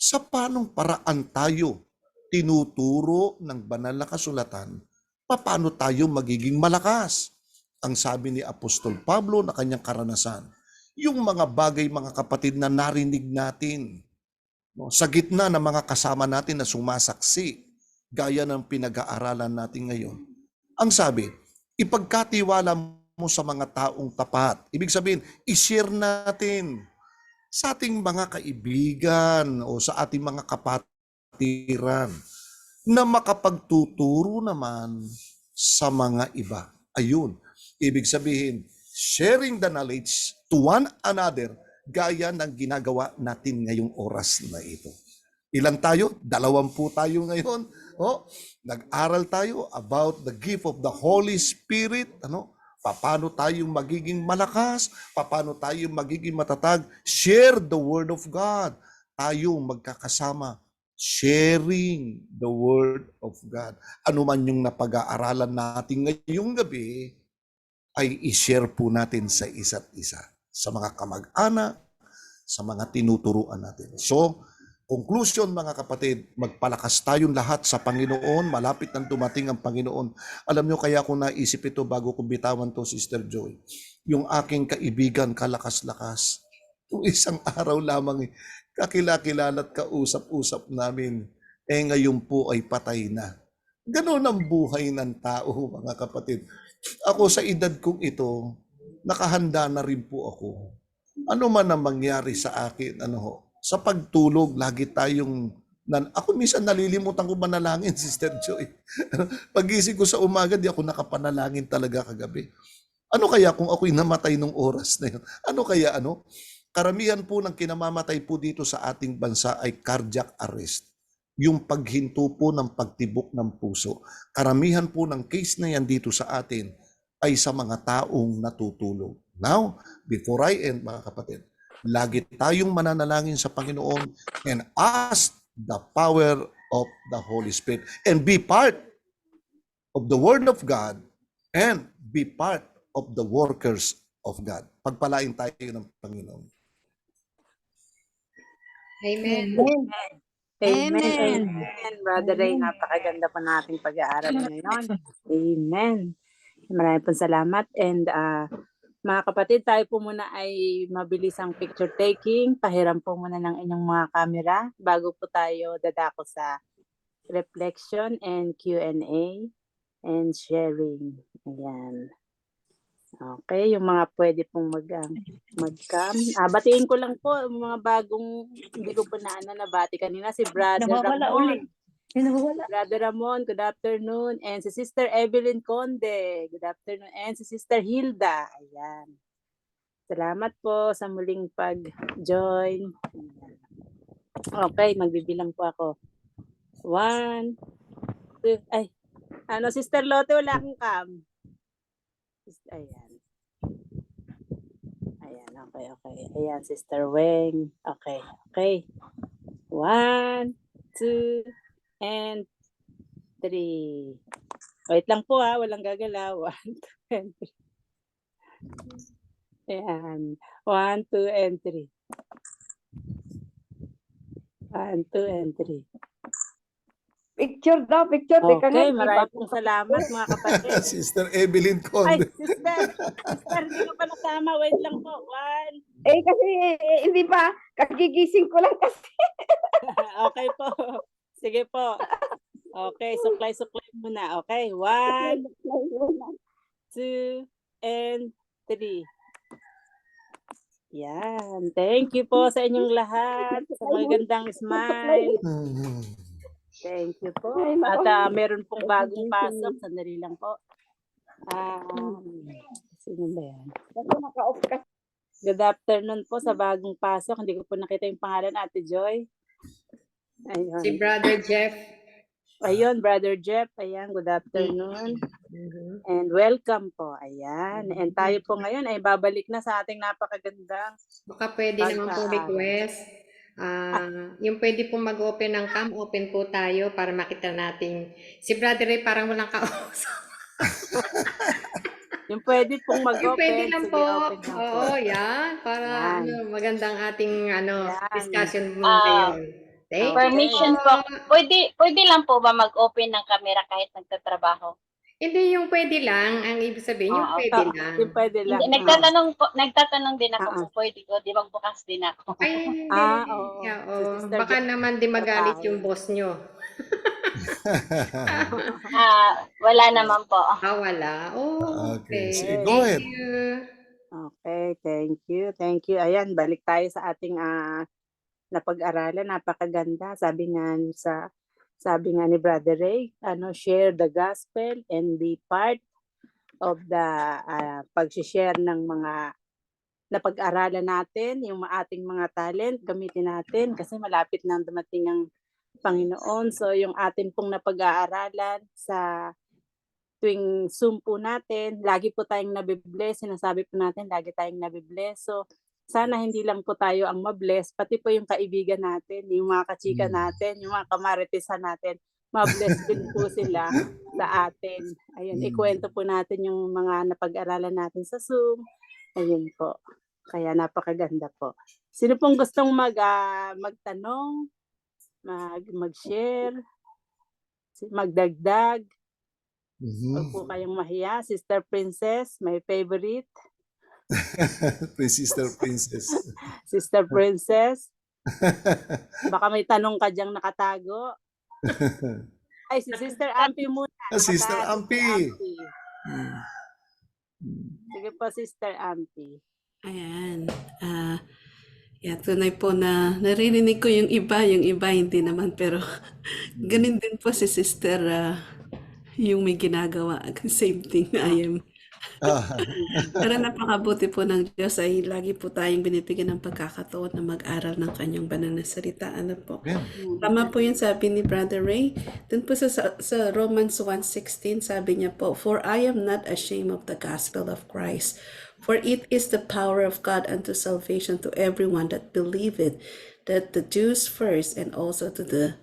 Speaker 5: Sa paanong paraan tayo tinuturo ng banal na kasulatan? Paano tayo magiging malakas? Ang sabi ni Apostol Pablo na kanyang karanasan, yung mga bagay mga kapatid na narinig natin, no, sa gitna ng mga kasama natin na sumasaksi, gaya ng pinag-aaralan natin ngayon. Ang sabi, ipagkatiwala mo sa mga taong tapat. Ibig sabihin, i-share natin sa ating mga kaibigan o sa ating mga kapatiran na makapagtuturo naman sa mga iba. Ayun. Ibig sabihin, sharing the knowledge to one another gaya ng ginagawa natin ngayong oras na ito. Ilan tayo? 20 tayo ngayon. Nag-aral tayo about the gift of the Holy Spirit. Paano tayo magiging malakas? Paano tayo magiging matatag? Share the Word of God. Tayo magkakasama. Sharing the Word of God. Ano man yung napag-aaralan natin ngayong gabi, ay i-share po natin sa isa't isa. Sa mga kamag-anak, sa mga tinuturuan natin. So, conclusion mga kapatid, magpalakas tayong lahat sa Panginoon, malapit nang dumating ang Panginoon. Alam nyo kaya kung naisip ito bago ko bitawan to, Sister Joy, yung aking kaibigan, kalakas-lakas, yung isang araw lamang, kakilakilala at kausap-usap namin, ngayon po ay patay na. Ganon ang buhay ng tao mga kapatid. Ako sa edad kong ito, nakahanda na rin po ako. Ano man ang mangyari sa akin, sa pagtulog, lagi tayong, ako minsan nalilimutan ko manalangin, Sister Joy. Pagising ko sa umaga, di ako nakapanalangin talaga kagabi. Ano kaya kung ako'y namatay nung oras na yun? Ano kaya Karamihan po ng kinamamatay po dito sa ating bansa ay cardiac arrest. Yung paghinto po ng pagtibok ng puso. Karamihan po ng case na yan dito sa atin ay sa mga taong natutulog. Now, before I end mga kapatid, lagi tayong mananalangin sa Panginoon and ask the power of the Holy Spirit and be part of the Word of God and be part of the workers of God. Pagpalain tayo ng Panginoon.
Speaker 2: Amen.
Speaker 1: Amen.
Speaker 2: Amen.
Speaker 1: Amen. Brother Ray, napakaganda po nating pag-aaral ngayon. Amen. Maraming po salamat. And mga kapatid, tayo po muna ay mabilis ang picture taking. Pahiram po muna ng inyong mga camera bago po tayo dadako sa reflection and Q&A and sharing. Ayan. Okay, yung mga pwede pong mag-cam. Batiin ko lang po yung mga bagong, hindi ko po nabati kanina, si Brother Ramon. Brother Ramon, good afternoon. And si Sister Evelyn Conde, good afternoon. And si Sister Hilda, ayan. Salamat po sa muling pag-join. Okay, magbibilang po ako. 1, 2, Sister Lotte, wala akong cam. Ayan. Ayan, okay. Ayan, Sister Weng. Okay. 1, 2, and 3. Wait lang po walang gagalaw. 1, 2, and 3. Ayan. 1, 2, and 3. 1, 2, and 3.
Speaker 4: Picture daw, picture.
Speaker 1: Okay, maraming pong salamat mga kapatid.
Speaker 5: Sister Evelyn
Speaker 1: Ay,
Speaker 5: Conde.
Speaker 1: sister, hindi ko pa nasama. Wait lang po. 1.
Speaker 4: Kasi hindi pa. Kagigising ko lang kasi.
Speaker 1: Okay po. Sige po. Okay, suklay muna. Okay, 1, 2, and 3. Yan. Thank you po sa inyong lahat. Sa magandang smile. Thank you po. At meron pong bagong pasok. Sandali lang po. Sino ba yan? Good afternoon po sa bagong pasok. Hindi ko po nakita yung pangalan, Ate Joy. Ayun.
Speaker 2: Si Brother Jeff.
Speaker 1: Ayun, Brother Jeff, ayan, good afternoon.
Speaker 2: Mhm.
Speaker 1: And welcome po, ayan. And tayo po ngayon ay babalik na sa ating napakagandang
Speaker 2: Baka pwede naman po
Speaker 1: pag-aaral.
Speaker 2: request. Yung pwede po mag-open ng cam, open po tayo para makita natin. Si Brother Ray parang walang kausap.
Speaker 1: Yung pwede pong
Speaker 2: Yung pwede
Speaker 1: mag-open,
Speaker 2: lang
Speaker 1: sige,
Speaker 2: po.
Speaker 1: open lang po.
Speaker 2: Oo, yan. Para
Speaker 1: Yan.
Speaker 2: magandang ating
Speaker 1: Yan.
Speaker 2: discussion mo
Speaker 4: Ah,
Speaker 2: ngayon. Thank you
Speaker 4: Permission
Speaker 2: po.
Speaker 4: po. Pwede lang po ba mag-open ng camera kahit nagtatrabaho?
Speaker 2: Hindi yung pwede lang. Ang ibig sabihin, yung
Speaker 4: Oo.
Speaker 2: pwede lang.
Speaker 1: Yung pwede lang.
Speaker 4: Hindi, nagtatanong din ako
Speaker 1: Ah,
Speaker 4: kung pwede ko, di magbukas din ako.
Speaker 2: Ay, hindi.
Speaker 1: oo.
Speaker 2: Oo.
Speaker 1: Si Sister
Speaker 2: Baka
Speaker 1: Jen,
Speaker 2: naman di magalit
Speaker 1: trabaho
Speaker 2: yung
Speaker 1: yan.
Speaker 2: boss nyo.
Speaker 4: Wala naman po.
Speaker 2: Wala. Oh,
Speaker 5: Okay,
Speaker 2: okay.
Speaker 5: sige,
Speaker 1: Okay.
Speaker 5: go ahead.
Speaker 2: Thank you.
Speaker 1: Okay, thank you. Thank you. Ayan, balik tayo sa ating napag-aralan. Napakaganda. Sabi nga ni Brother Ray, share the gospel and be part of the pag-share ng mga napag-aralan natin, yung ating mga talent, gamitin natin kasi malapit nang dumating ang Panginoon. So yung atin pong napag-aaralan sa tuwing Zoom po natin, lagi po tayong nabibless. Sinasabi po natin, lagi tayong nabibless. So sana hindi lang po tayo ang mabless, pati po yung kaibigan natin, yung mga kachika natin, yung mga kamaritisan natin, mabless din po sila sa atin. Ayun, ikwento po natin yung mga napag-aralan natin sa Zoom. Ayun po. Kaya napakaganda po. Sino pong gustong magtanong, mag-share, magdagdag? Huwag po kayong mahiya. Sister Princess, my favorite.
Speaker 5: Sister Princess.
Speaker 1: Sister Princess. Baka may tanong ka diyang nakatago. Ay, si Sister Ampi muna.
Speaker 5: Sister
Speaker 1: Sister
Speaker 5: Ampi.
Speaker 1: Sige po, Sister Ampi.
Speaker 6: Ayan. Tunay po na naririnig ko yung iba hindi naman, pero ganun din po si Sister, yung may ginagawa, same thing I am. Pero napakabuti po ng Diyos ay lagi po tayong binibigyan ng pagkakataon na mag-aral ng kanyang banal na salita. Ano po?
Speaker 5: Yeah.
Speaker 6: Tama po yung sabi ni Brother Ray. Dun po sa Romans 1:16, sabi niya po, "For I am not ashamed of the gospel of Christ, for it is the power of God unto salvation to everyone that believeth, that the Jews first and also to the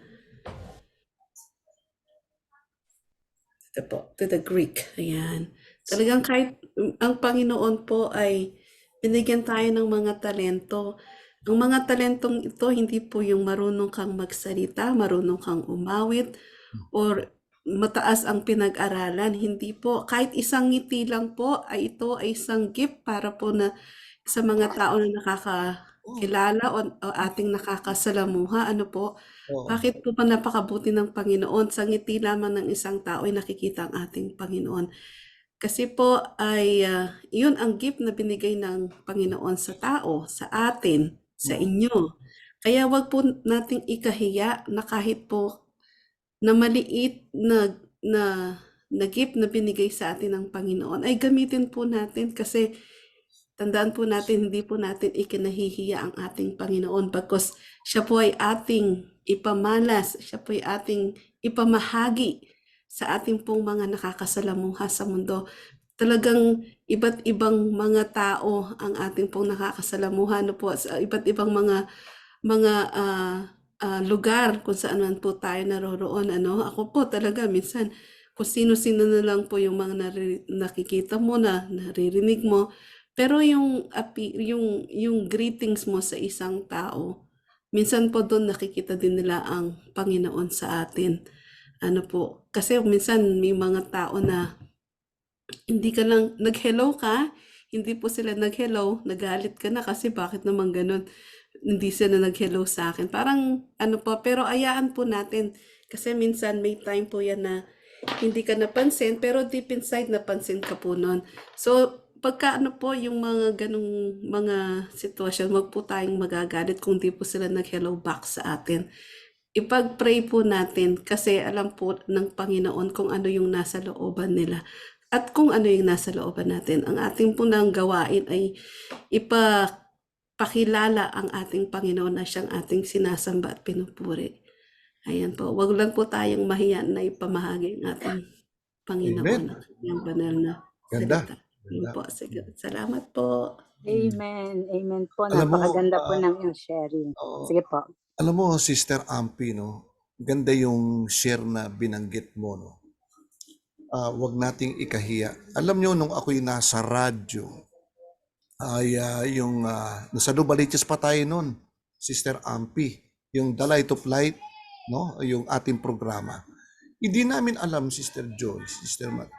Speaker 6: Greek." Ayan. Talagang kahit ang Panginoon po ay binigyan tayo ng mga talento. Ang mga talentong ito, hindi po yung marunong kang magsalita, marunong kang umawit, or mataas ang pinag-aralan. Hindi po. Kahit isang ngiti lang po, ay ito ay isang gift para po na sa mga tao na nakakakilala o ating nakakasalamuha. Ano po? Bakit po ba napakabuti ng Panginoon? Sa ngiti lamang ng isang tao ay nakikita ang ating Panginoon. Kasi po ay yun ang gift na binigay ng Panginoon sa tao, sa atin, sa inyo. Kaya wag po nating ikahiya na kahit po na maliit na gift na binigay sa atin ng Panginoon ay gamitin po natin kasi tandaan po natin, hindi po natin ikinahihiya ang ating Panginoon bagkus siya po ay ating ipamalas, siya po ay ating ipamahagi sa ating pong mga nakakasalamuha sa mundo. Talagang iba't ibang mga tao ang ating pong nakakasalamuha po sa iba't ibang mga lugar kung saan man po tayo naroroon. Ako po talaga minsan kung sino-sino na lang po yung mga nakikita mo na naririnig mo. Pero yung greetings mo sa isang tao, minsan po doon nakikita din nila ang Panginoon sa atin. Kasi minsan may mga tao na hindi ka lang nag-hello ka, hindi po sila nag-hello, nagalit ka na kasi bakit naman ganun, hindi sila nag-hello sa akin. Parang pero ayaan po natin kasi minsan may time po yan na hindi ka napansin pero deep inside napansin ka po nun. So pagka yung mga ganung mga sitwasyon, wag po tayong magagalit kung di po sila nag-hello back sa atin. Ipag-pray po natin kasi alam po ng Panginoon kung ano yung nasa looban nila at kung ano yung nasa looban natin. Ang ating po nang gawain ay ipakilala ang ating Panginoon na siyang ating sinasamba at pinupuri. Ayan po, wag lang po tayong mahiya na ipamahagi ang ating Panginoon
Speaker 5: Amen.
Speaker 6: ang kanyang banal na
Speaker 5: Ganda.
Speaker 6: salita. Yun po, sige. Salamat po.
Speaker 1: Amen. Amen po.
Speaker 5: Alam mo,
Speaker 1: Napakaganda po ng iyong sharing.
Speaker 5: Oo.
Speaker 1: Sige po.
Speaker 5: Alam mo, Sister Ampi, no? Ganda yung share na binanggit mo, no? Wag nating ikahiya. Alam nyo, nung ako'y nasa radyo, ay nasa Novaliches pa tayo noon, Sister Ampi, yung The Light of Light, no? Yung ating programa. Hindi namin alam, Sister Joyce, Sister Matt,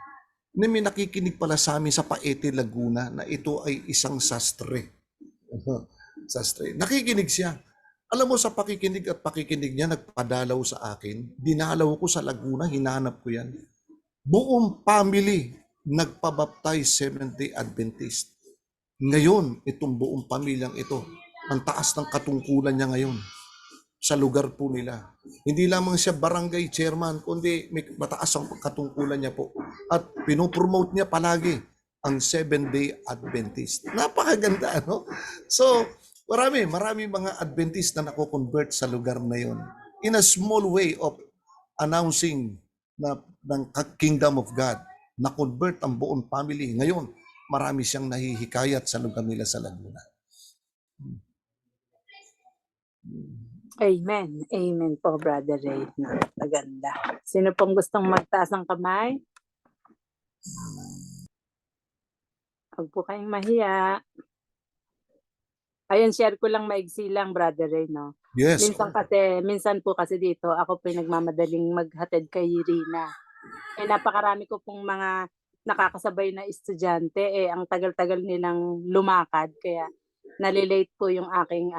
Speaker 5: na may nakikinig pala sa amin sa Paete, Laguna, na ito ay isang sastre. Sastre. Nakikinig siya. Alam mo, sa pakikinig at pakikinig niya, nagpadalaw sa akin. Dinalaw ko sa Laguna, hinanap ko yan. Buong family nagpabaptize Seventh-day Adventist. Ngayon, itong buong pamilyang ito, ang taas ng katungkulan niya ngayon sa lugar po nila. Hindi lamang siya barangay chairman, kundi may mataas ang katungkulan niya po. At pinopromote niya palagi ang Seventh-day Adventist. Napakaganda, no? So, marami mga Adventist na nako-convert sa lugar na yon. In a small way of announcing ng Kingdom of God, na-convert ang buong family. Ngayon, marami siyang nahihikayat sa lugar nila sa Laguna.
Speaker 1: Amen. Amen po, Brother Ray. Napakaganda. Sino pong gustong magtaas ng kamay? Huwag po kayong mahiya. Ayun, share ko lang maigsi lang, Brother Ray, no?
Speaker 5: Yes.
Speaker 1: Minsan po kasi dito, ako po nagmamadaling maghatid kay Rina. Napakarami ko pong mga nakakasabay na estudyante, ang tagal-tagal nilang lumakad, kaya nalilate po yung aking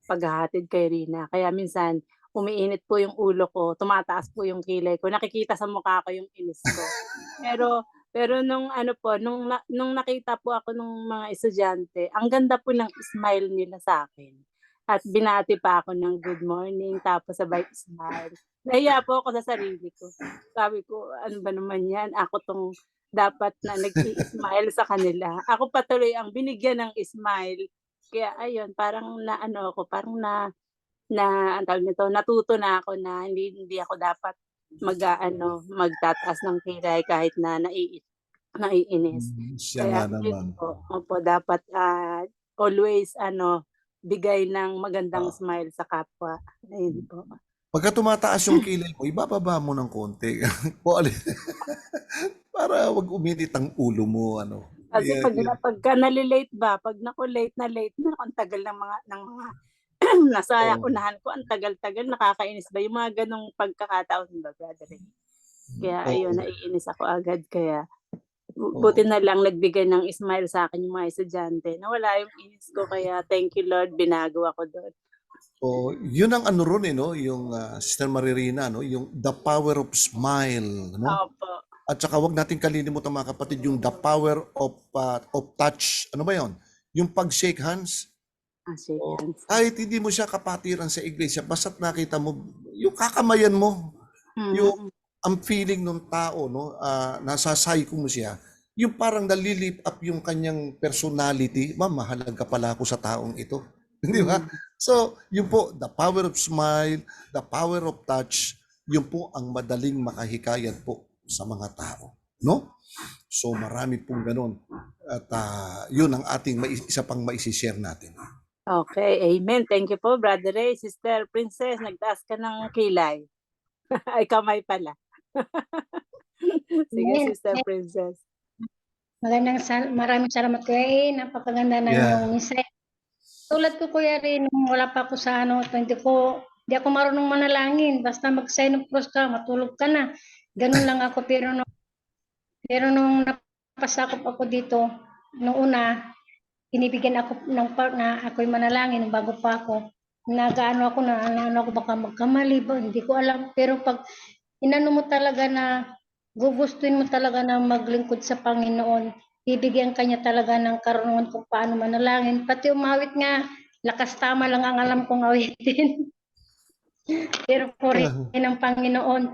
Speaker 1: paghahatid kay Rina. Kaya minsan, umiinit po yung ulo ko, tumataas po yung kilay ko, nakikita sa mukha ko yung inis ko. Pero nung nakita po ako nung mga estudyante, ang ganda po ng smile nila sa akin. At binati pa ako ng good morning, tapos sabay smile. Nahiya po ako sa sarili ko. Sabi ko, ano ba naman yan? Ako tong dapat na nag-i-smile sa kanila. Ako patuloy ang binigyan ng smile. Kaya ayun, parang natuto na ako na hindi ako dapat magtataas ng kilay kahit na naiinis.
Speaker 5: Siya
Speaker 1: Kaya
Speaker 5: nga naman.
Speaker 1: opo, dapat always bigay ng magandang smile sa kapwa. Ayun po.
Speaker 5: Pagka tumataas yung kilay mo, ibababa mo ng konti. Para wag uminit ang ulo mo,
Speaker 1: Kasi pagka nalilate ba, pag late na, ang tagal ng mga nasa unahan ko, ang tagal-tagal, nakakainis ba? Yung mga ganong pagkakataon ba, Brother? Kaya ayun, naiinis ako agad. Kaya buti na lang nagbigay ng smile sa akin yung mga estudyante. Nawala yung inis ko, kaya thank you Lord, binago ako doon.
Speaker 5: Yun ang ron no? Yung Sister Maririna, no? Yung the power of smile, no?
Speaker 1: Opo.
Speaker 5: At saka wag natin kalilimutan mga kapatid, yung the power of touch. Ano ba yun? Yung pag-shake hands.
Speaker 1: Shake hands.
Speaker 5: Kahit hindi mo siya kapatiran sa iglesia, basta't nakita mo, yung kakamayan mo, yung ang feeling ng tao, no, nasasayko mo siya, yung parang nalilip up yung kanyang personality, mahalaga pala ako sa taong ito. Di ba? So, yun po, the power of smile, the power of touch, yun po ang madaling makahikayat po sa mga tao. No? So, marami pong ganun. At yun ang ating isa pang maisishare natin.
Speaker 1: Okay, amen. Thank you po, Brother Ray. Sister Princess, nagtaas ka ng kilay. Ay, kamay pala. Sige,
Speaker 4: Amen.
Speaker 1: Sister Princess.
Speaker 4: Maraming salamat Kuya. Napakaganda ng iyong insight. Tulad ko Kuya Ray, nung wala pa ako sa 20 ko, di ako marunong manalangin. Basta mag-sign of cross ka, matulog ka na. Ganun lang ako. Pero nung napasakop ako dito, nung una, inibigyan ako ng part na ako'y manalangin bago pa ako. Nagaano ako baka magkamali ba, hindi ko alam. Pero pag inano mo talaga na gugustuhin mo talaga na maglingkod sa Panginoon, bibigyan kanya talaga ng karunungan kung paano manalangin. Pati umawit nga, lakas tama lang ang alam kong awitin. Pero purihin ng Panginoon.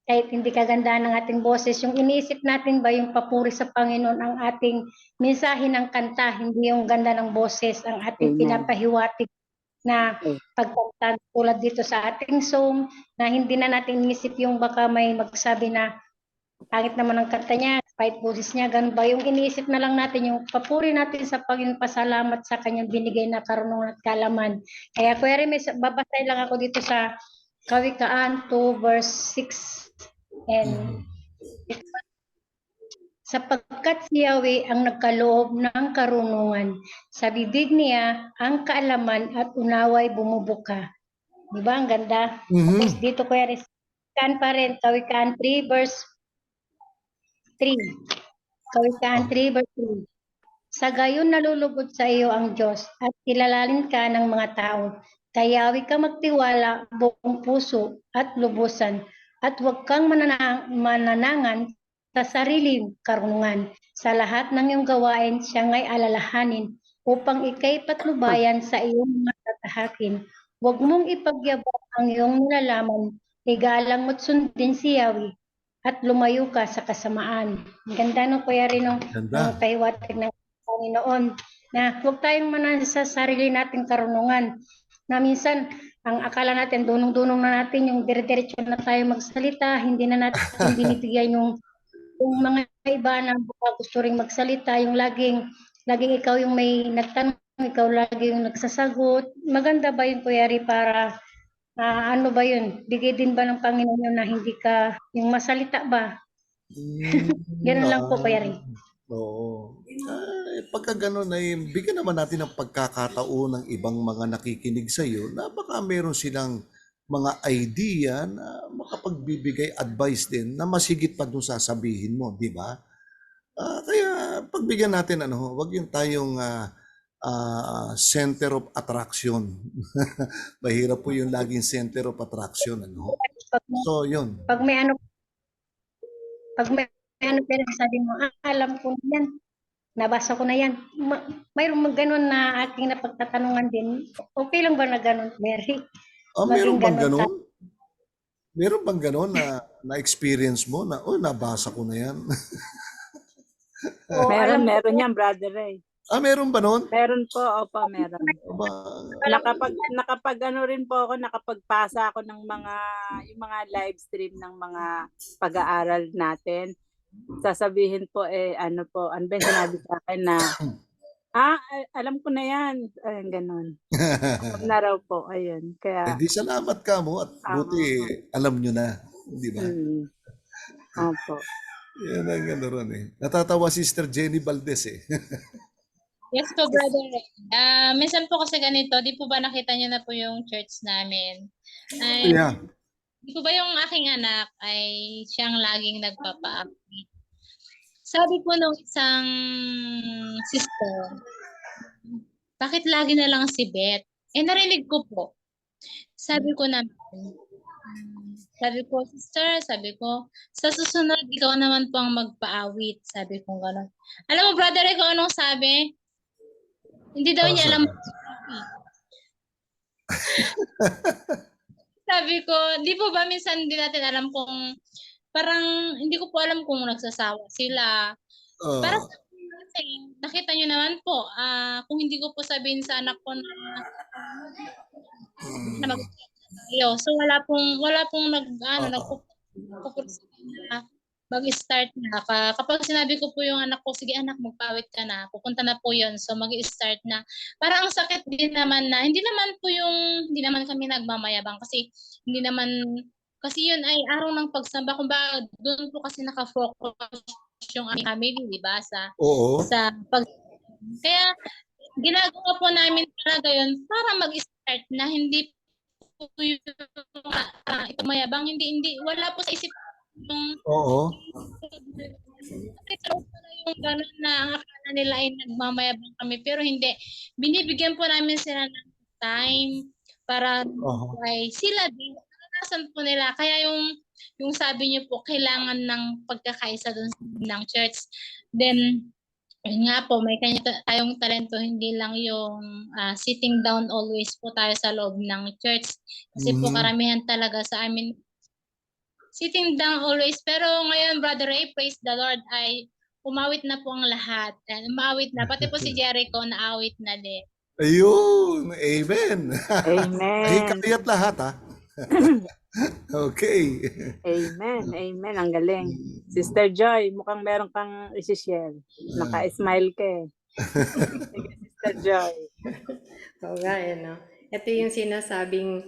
Speaker 4: Kahit hindi kagandaan ng ating boses, yung iniisip natin ba yung papuri sa Panginoon ang ating mensahe ng kanta, hindi yung ganda ng boses, ang ating pinapahiwatig na pagkanta tulad dito sa ating song na hindi na natin inisip yung baka may magsabi na pangit naman ang kanta niya, kahit boses niya, ganun ba? Yung iniisip na lang natin, yung papuri natin sa Panginoon, pasalamat sa kanyang binigay na karunungan at kaalaman. Kaya Kuya Remy, babasay lang ako dito sa Kawikaan 2 verse 6 and sapagkat si Yahweh ang nagkaloob ng karunungan. Sa bibig niya, ang kaalaman at unaway bumubuka. Di ba? Ang ganda. Tapos dito, Kuya Remy, pa rin, Kawikaan 3 verse 3. Kawikaan 3 verse 3. Sa gayon nalulugod sa iyo ang Diyos at kilalalin ka ng mga tao. Kaya Yahweh ka magtiwala buong puso at lubusan at huwag kang mananangan sa sariling karunungan. Sa lahat ng iyong gawain, siya nga'y alalahanin upang ikay patnubayan sa iyong mga tatahakin. Huwag mong ipagyabang ang iyong nilalaman, igalang mo't sundin si Yahweh at lumayo ka sa kasamaan. Ang ganda no, Kuya Rino,
Speaker 5: Ganda.
Speaker 4: ng pahiwatig ng Panginoon na huwag tayong manan sa sarili nating karunungan na minsan ang akala natin dunong-dunong na natin yung dire-diretso na tayo magsalita, hindi na natin binibigyan yung mga iba na gusto ring magsalita, yung laging ikaw yung may nagtanong, ikaw lagi yung nagsasagot. Maganda ba yun, Kuya Ri, para ano ba yun? Bigay din ba ng Panginoon yun na hindi ka yung masalita ba? Ganun lang po, Kuya Ri.
Speaker 5: Oo. Pagka ganun ay bigyan naman natin ng pagkakataon ng ibang mga nakikinig sa iyo na baka meron silang mga idea na makapagbibigay advice din na mas higit pa dun sasabihin mo, di ba? Kaya pagbigyan natin wag yung tayong center of attraction. Mahirap po yung laging center of attraction, So, yun.
Speaker 4: Pag may ano, pero sabi mo, alam ko na yan, nabasa ko na yan. Mayroong ganun na aking napagtatanungan din. Okay lang ba na ganun, Mary?
Speaker 5: Meron
Speaker 4: Maging
Speaker 5: bang
Speaker 4: ganun
Speaker 5: ganun? Meron bang ganun na-experience mo na, nabasa ko na yan?
Speaker 4: Oo, alam ko
Speaker 1: Meron
Speaker 4: po.
Speaker 1: yan, Brother Ray.
Speaker 5: Meron ba nun?
Speaker 1: Meron po, opo, meron.
Speaker 5: Aba,
Speaker 1: Nakapag ano rin po ako, nakapagpasa ako ng yung mga live stream ng mga pag-aaral natin. Sasabihin po ano ba yung sinabi sa akin na alam ko na yan. Ayun, ganun. Huwag na raw po, ayun. Kaya,
Speaker 5: di salamat ka mo at buti alam nyo na. Di ba?
Speaker 1: opo.
Speaker 5: Yan ang ano ron Natatawa Sister Jenny Valdez
Speaker 7: Yes po, Brother Ray. Minsan po kasi ganito, di po ba nakita niyo na po yung church namin?
Speaker 5: Yeah.
Speaker 7: Di po ba yung aking anak ay siyang laging nagpapa-update? Sabi po nung isang sister, bakit lagi na lang si Beth? Narinig ko po. Sabi ko naman, sister, sa susunod, ikaw naman po ang magpaawit. Sabi ko gano'n. Alam mo, Brother Ray, kung anong sabi? Hindi daw niya alam. Sabi ko, di po ba minsan hindi natin alam kung parang hindi ko po alam kung nagsasawa sila. Para sa kasi nakita niyo naman po, kung hindi ko po sabihin sa anak ko na mag-tayo. So wala pong mag-start na. Kapag sinabi ko po yung anak ko, sige anak, magpawit ka na, pupunta na po yun. So mag-start na. Parang ang sakit din naman na, hindi naman kami nagmamayabang kasi yun ay araw ng pagsamba. Kumbaga, doon po kasi nakafocus yung aming family, di ba? Sa kaya, ginagawa po namin talaga yun para mag-start na hindi po yung mayabang, wala po sa isip yung yung gano'n na ang akala nila ay nagmamayabang kami pero hindi. Binibigyan po namin sila ng time para ay sila din naranasan po nila. Kaya yung sabi niyo po kailangan ng pagkakaisa doon ng church. Then yun nga po, may kanya tayong talento, hindi lang yung sitting down always po tayo sa loob ng church. Kasi po karamihan talaga sa amin sitting down always. Pero ngayon, Brother Ray, praise the Lord, ay umawit na po ang lahat. Umawit na. Pati po si Jericho, naawit na din.
Speaker 5: Ayun, amen.
Speaker 1: Amen.
Speaker 5: Hikayat lahat, ha? Okay.
Speaker 1: Amen. Amen. Ang galing. Sister Joy, mukhang meron kang isi-share. Naka-smile ka eh. Sige, Sister Joy.
Speaker 2: Oo nga, eh, no? Ito yung sinasabing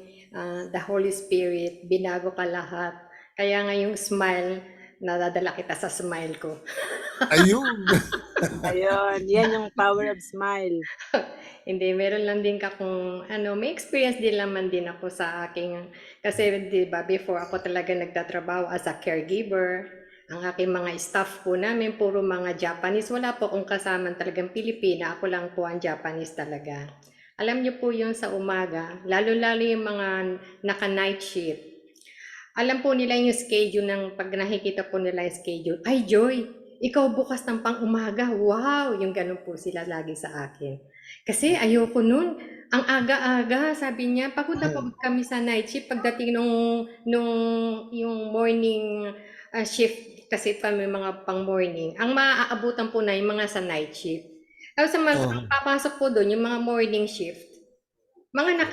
Speaker 2: the Holy Spirit, binago ka lahat. Kaya nga yung smile, nadadala kita sa smile ko.
Speaker 5: Ayun.
Speaker 1: Ayun, yan yung power of smile.
Speaker 2: Hindi, meron lang din ka kung may experience din naman din ako sa aking, kasi di ba, before ako talaga nagtatrabaho as a caregiver, ang aking mga staff po namin, puro mga Japanese, wala po akong kasama talagang Pilipina, ako lang po ang Japanese talaga. Alam niyo po yung sa umaga, lalo-lalo yung mga naka-night shift, alam po nila yung schedule ng pag nakikita po nila yung schedule, ay Joy, ikaw bukas ng pang-umaga, wow, yung ganun po sila lagi sa akin. Kasi ayoko nun, ang aga-aga, sabi niya, pagod na pagod kami sa night shift, pagdating nung yung morning shift, kasi kami mga pang-morning, ang maaabutan po na yung mga sa night shift. Tapos ang papasok po doon, yung mga morning shift, mga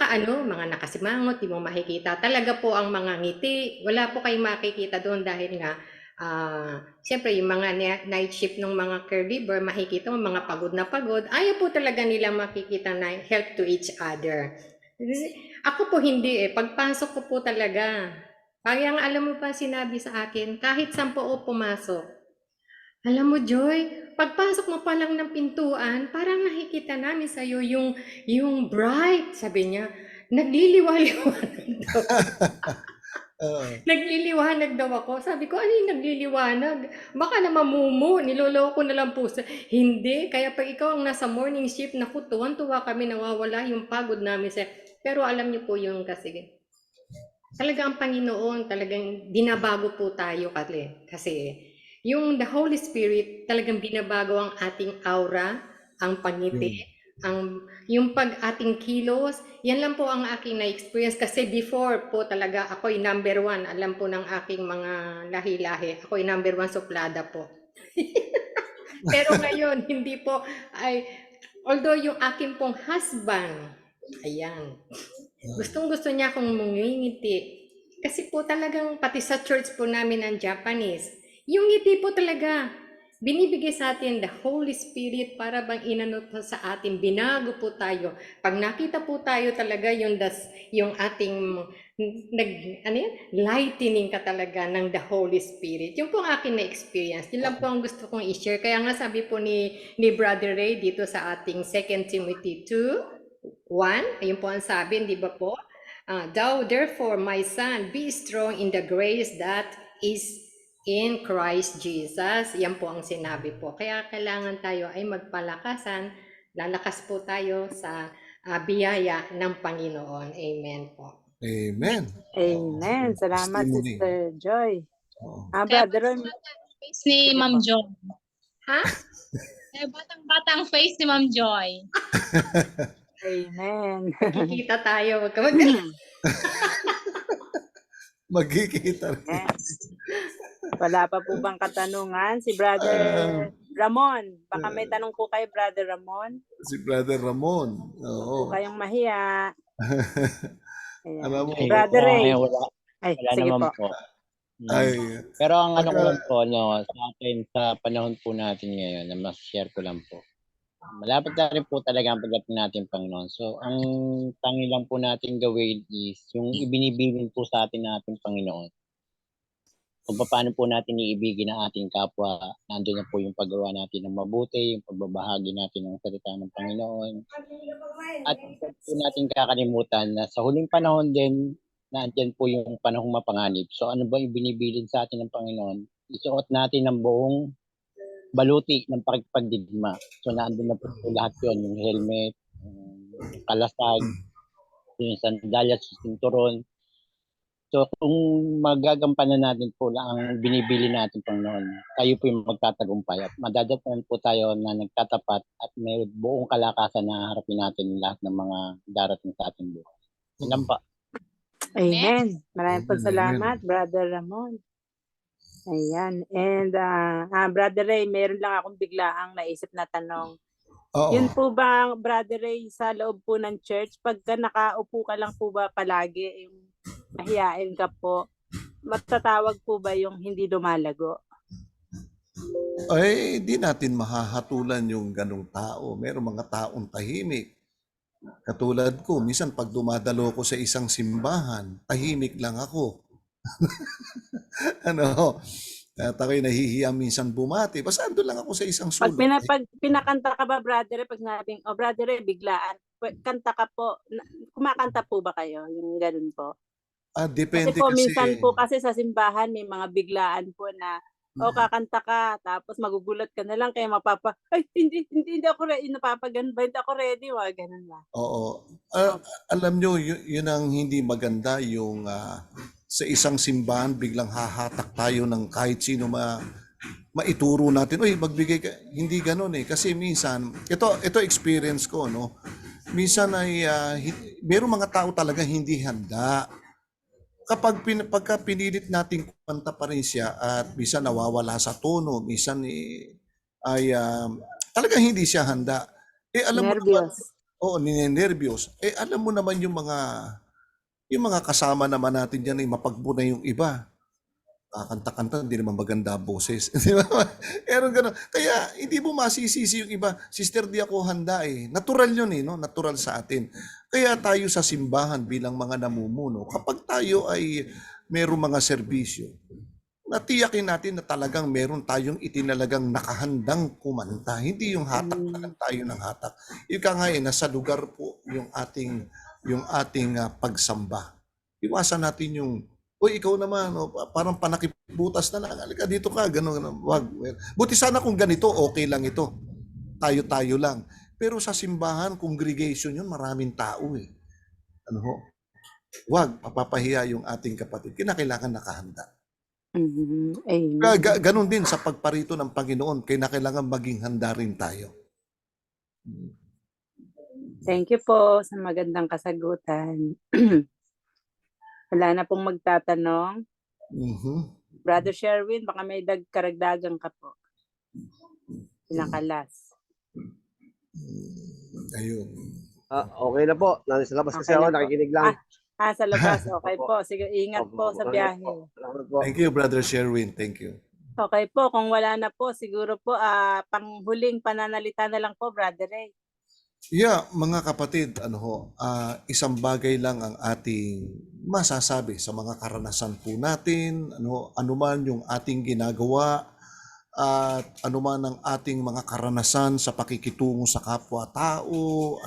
Speaker 2: nakasimangot, di mo makikita. Talaga po ang mga ngiti. Wala po kayong makikita doon dahil nga, siyempre yung mga night shift ng mga caregiver, makikita mo mga pagod na pagod. Ayaw po talaga nila makikita na help to each other. Ako po hindi eh. Pagpasok ko po talaga. Kaya alam mo pa sinabi sa akin, kahit saan po ako pumasok, alam mo, Joy, pagpasok mo pa lang ng pintuan, parang nakikita namin sa'yo yung bright, sabi niya, nagliliwanag daw. Nagliliwanag daw ako. Sabi ko, ano yung nagliliwanag? Baka na mamumu, niloloko na lang po. Hindi, kaya pag ikaw ang nasa morning shift, naku, tuwan-tuwa kami, nawawala yung pagod namin. Pero alam niyo po yung kasi, talaga ang Panginoon, talagang binabago po tayo kasi yung the Holy Spirit talagang binabago ang ating aura, ang pangiti, yung ating kilos. Yan lang po ang aking na-experience kasi before po talaga ako'y number 1. Alam po ng aking mga lahi-lahi, ako'y number 1 suplada po. Pero ngayon, hindi po, although yung aking pong husband, ayan, gustong-gusto niya akong mungingiti. Kasi po talagang pati sa church po namin ng Japanese, yung ngiti po talaga, binibigay sa atin the Holy Spirit para bang inano sa atin, binago po tayo. Pag nakita po tayo talaga yung ating lightening ka talaga ng the Holy Spirit. Yung po ang akin na experience. Yun lang po ang gusto kong i-share. Kaya nga sabi po ni Brother Ray dito sa ating 2 Timothy 2:1, ayun po ang sabi, di ba po? Thou therefore, my son, be strong in the grace that is in Christ Jesus. Yan po ang sinabi po. Kaya kailangan tayo ay magpalakasan. Lalakas po tayo sa biyaya ng Panginoon. Amen po.
Speaker 5: Amen.
Speaker 1: Amen. Salamat,
Speaker 5: Testimony.
Speaker 1: Sister Joy.
Speaker 7: Kaya
Speaker 1: Brother Ron.
Speaker 7: batang face ni Ma'am Joy.
Speaker 2: Ha?
Speaker 7: Kaya batang face ni Ma'am Joy.
Speaker 1: Amen.
Speaker 2: Kikita tayo. Wag ka
Speaker 5: Magkikita rin.
Speaker 1: Yes. Wala pa po bang katanungan? Si Brother Ramon. Baka may tanong po kay Brother Ramon.
Speaker 5: Si Brother Ramon. Oo.
Speaker 1: Huwag kayong mahiya. Ayan.
Speaker 5: Alam mo,
Speaker 1: Brother Ray.
Speaker 8: Wala
Speaker 1: Ay,
Speaker 8: wala
Speaker 1: sige
Speaker 8: naman
Speaker 1: po.
Speaker 8: po.
Speaker 5: ay,
Speaker 8: Pero ang ano ko lang po, sa atin, sa panahon po natin ngayon, na mas-share ko lang po. Malapit na rin po talaga ang pagdating natin, Panginoon. So, ang tangi lang po natin gawin is yung ibinibilin po sa atin natin, Panginoon. Kung paano po natin iibigin ang ating kapwa, nandun na po yung paggawa natin ng mabuti, yung pagbabahagi natin ng salita ng Panginoon. At po natin kakalimutan na sa huling panahon din, nandiyan po yung panahong mapanganib. So ano ba yung binibilin sa atin ng Panginoon? Isuot natin ng buong baluti ng pakikipagdigma. So nandun na po lahat yun, yung helmet, yung kalasag, yung sandalyas, yung sinturon. So kung magagampanan natin po ang binibili natin Panginoon, tayo po yung magtatagumpay at madadapatan po tayo na nagtatapat at may buong kalakasan na harapin natin lahat ng mga darating sa ating buhay. Yan pa.
Speaker 1: Amen. Maraming po
Speaker 5: Amen,
Speaker 1: salamat, Brother Ramon. Ayan. And Brother Ray, meron lang akong biglaang naisip na tanong. Yun
Speaker 5: Oo.
Speaker 1: po ba, Brother Ray, sa loob po ng church, pagka nakaupo ka lang po ba palagi, yung mahiyain ka po, matatawag po ba yung hindi lumalago?
Speaker 5: Ay, di natin mahahatulan yung ganong tao. Merong mga taong tahimik. Katulad ko, minsan pag dumadalo ko sa isang simbahan, tahimik lang ako. Ano, at ako'y nahihiya minsan bumati. Basta ando lang ako sa isang
Speaker 1: Pag,
Speaker 5: sulok.
Speaker 1: pag pinakanta ka ba, Brother Ray, pag sinabing, oh, Brother Ray, biglaan, kanta ka po, kumakanta po ba kayo? Yung ganun po. Kasi
Speaker 5: Depende
Speaker 1: po,
Speaker 5: kasi.
Speaker 1: minsan po kasi sa simbahan, may mga biglaan po na, o kakanta ka, tapos magugulat ka na lang, kaya ay, hindi ako ready, napapaganba, hindi ako ready, wag, ganun ba?
Speaker 5: Oo. Alam nyo, yun ang hindi maganda, yung sa isang simbahan, biglang hahatak tayo ng kahit sino maituro natin, uy, magbigay ka. Hindi ganun eh. Kasi minsan, ito experience ko, no? Minsan ay, merong mga tao talaga hindi handa. Pagka pinilit nating kumanta pa rin siya at minsan nawawala sa tono, minsan ay talagang hindi siya handa. Alam mo naman,
Speaker 1: Nervyos.
Speaker 5: oo, ninenervyos. Alam mo naman yung mga kasama naman natin diyan ay mapagbo na yung iba. Kakanta-kanta, hindi naman maganda ang boses. Di ba? Meron ganun. Kaya hindi mo masisisi yung iba. Sister, di ako handa eh. Natural yun eh, no? Natural sa atin. Kaya tayo sa simbahan bilang mga namumuno, kapag tayo ay merong mga serbisyo, natiyakin natin na talagang meron tayong itinalagang nakahandang kumanta. Hindi yung hatak na lang tayo ng hatak. Ika nga eh, nasa lugar po yung ating pagsamba. Iwasan natin yung, uy, ikaw naman, parang panakibutas na lang. Halika dito ka, gano'n. Wag. Buti sana kung ganito, okay lang ito. Tayo-tayo lang. Pero sa simbahan, congregation yun, maraming tao eh. Ano ho? Wag, papapahiya yung ating kapatid. Kinakailangan nakahanda.
Speaker 1: Amen.
Speaker 5: Ganon din sa pagparito ng Panginoon, kailangan maging handa rin tayo.
Speaker 1: Thank you po sa magandang kasagutan. Wala na pong magtatanong. Brother Sherwin, baka may karagdagan ka po. Pinakalas.
Speaker 5: Ayun.
Speaker 9: Okay na po. Nasa labas kasi
Speaker 1: Okay
Speaker 9: ako,
Speaker 1: na po.
Speaker 9: nakikinig lang.
Speaker 1: Sa labas. Okay
Speaker 9: Opo.
Speaker 1: po. Sige, ingat po sa biyahe.
Speaker 9: Salamat po.
Speaker 5: Thank you, Brother Sherwin. Thank you.
Speaker 1: Okay po, kung wala na po, siguro po, panghuling pananalita na lang po, Brother Ray.
Speaker 5: Yeah, mga kapatid, isang bagay lang ang ating masasabi sa mga karanasan po natin, anuman yung ating ginagawa, at anuman ang ating mga karanasan sa pakikitungo sa kapwa-tao,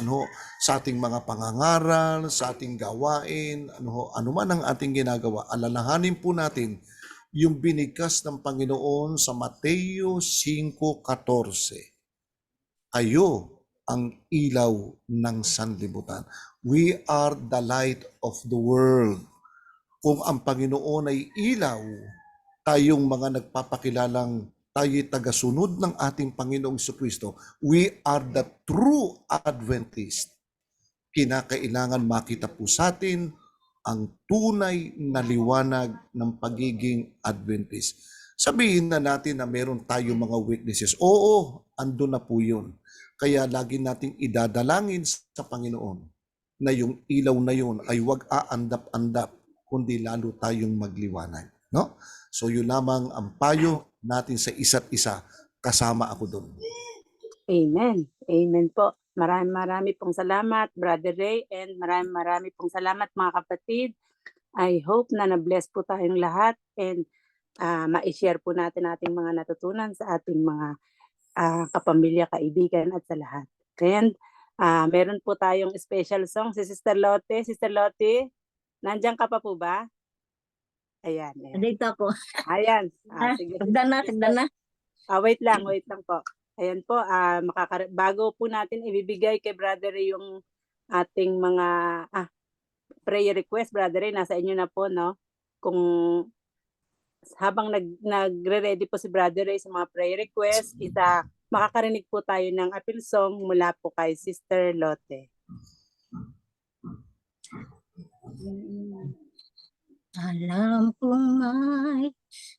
Speaker 5: sa ating mga pangangaral, sa ating gawain, anuman ang ating ginagawa, alalahanin po natin yung binigkas ng Panginoon sa Mateo 5:14. Kayo ang ilaw ng sanlibutan. We are the light of the world. Kung ang Panginoon ay ilaw, tayong mga nagpapakilalang tayo'y tagasunod ng ating Panginoong Jesucristo, we are the true Adventist. Kinakailangan makita po sa atin ang tunay na liwanag ng pagiging Adventist. Sabihin na natin na meron tayong mga weaknesses. Oo, andun na po yun. Kaya lagi nating idadalangin sa Panginoon na yung ilaw na yun ay huwag aandap-andap, kundi lalo tayong magliwanag. No? So yun lamang ang payo natin sa isa't isa. Kasama ako doon.
Speaker 1: Amen. Amen po. Marami pong salamat, Brother Ray, and marami pong salamat, mga kapatid. I hope na na-bless po tayong lahat and ma-share po natin ating mga natutunan sa ating mga kapamilya, kaibigan at sa lahat. And meron po tayong special song si Sister Lotte. Sister Lotte, nandiyan ka pa po ba? Ayan.
Speaker 10: Dito ako.
Speaker 1: Ayan. Sige.
Speaker 10: Sigdan na.
Speaker 1: Wait lang po. Ayan po, bago po natin ibibigay kay Brother Ray yung ating mga prayer request, Brother Ray, nasa inyo na po, no? Kung habang nagre-ready po si Brother Ray sa mga prayer request, makakarinig po tayo ng appeal song mula po kay Sister Lotte.
Speaker 10: Alam kong may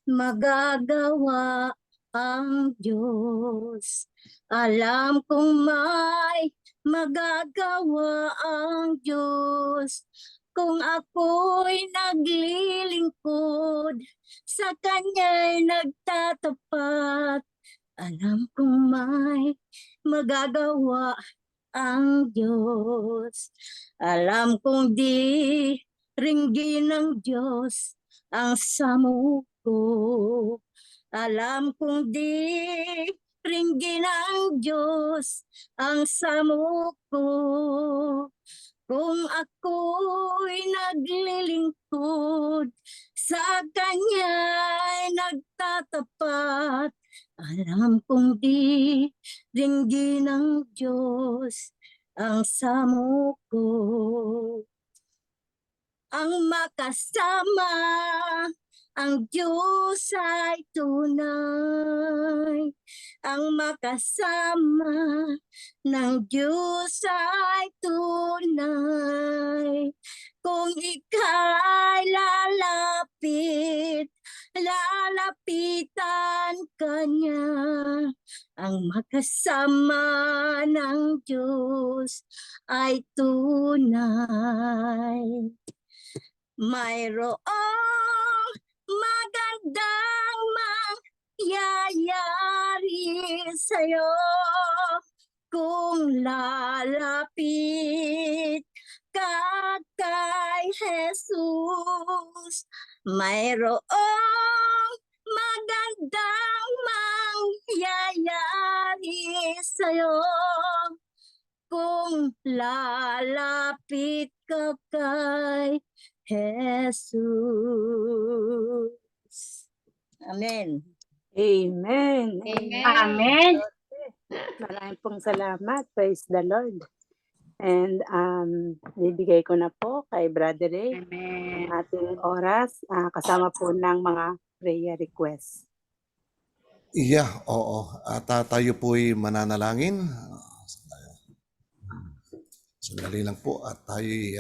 Speaker 10: magagawa ang Diyos. Alam kong may magagawa ang Diyos. Kung ako'y naglilingkod, sa Kanya'y nagtatapat. Alam kong may magagawa ang Diyos. Alam kong di ringgin ng Diyos ang samuko. Alam kong di ringgin ng Diyos ang samuko. Kung ako'y naglilingkod, sa Kanya'y nagtatapat. Alam kong di ringgin ng Diyos ang samuko. Ang makasama, ang Diyos ay tunay. Ang makasama ng Diyos ay tunay. Kung ika'y lalapitan ka niya. Ang makasama ng Diyos ay tunay. Mayroong magandang mangyayari sa'yo kung lalapit ka kay Jesus. Mayroong magandang mangyayari sa'yo kung lalapit ka kay Jesus. Amen.
Speaker 1: Amen.
Speaker 4: Amen.
Speaker 1: Maraming pong salamat. Praise the Lord. And bibigay ko na po kay Brother Ray ang ating oras kasama po ng mga prayer requests.
Speaker 5: Yeah, oo. At tayo po'y mananalangin. Sandali lang po at tayo'y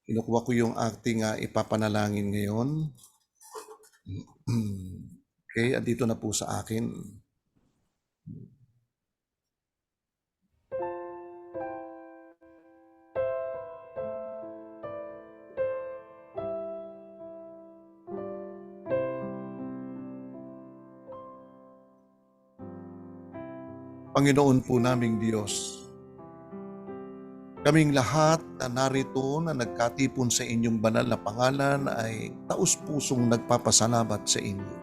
Speaker 5: kinukuha ko yung ating ipapanalangin ngayon. Okay, andito na po sa akin. Panginoon po naming Diyos, kaming lahat na narito na nagkatipon sa inyong banal na pangalan ay taus-pusong nagpapasalamat sa inyo.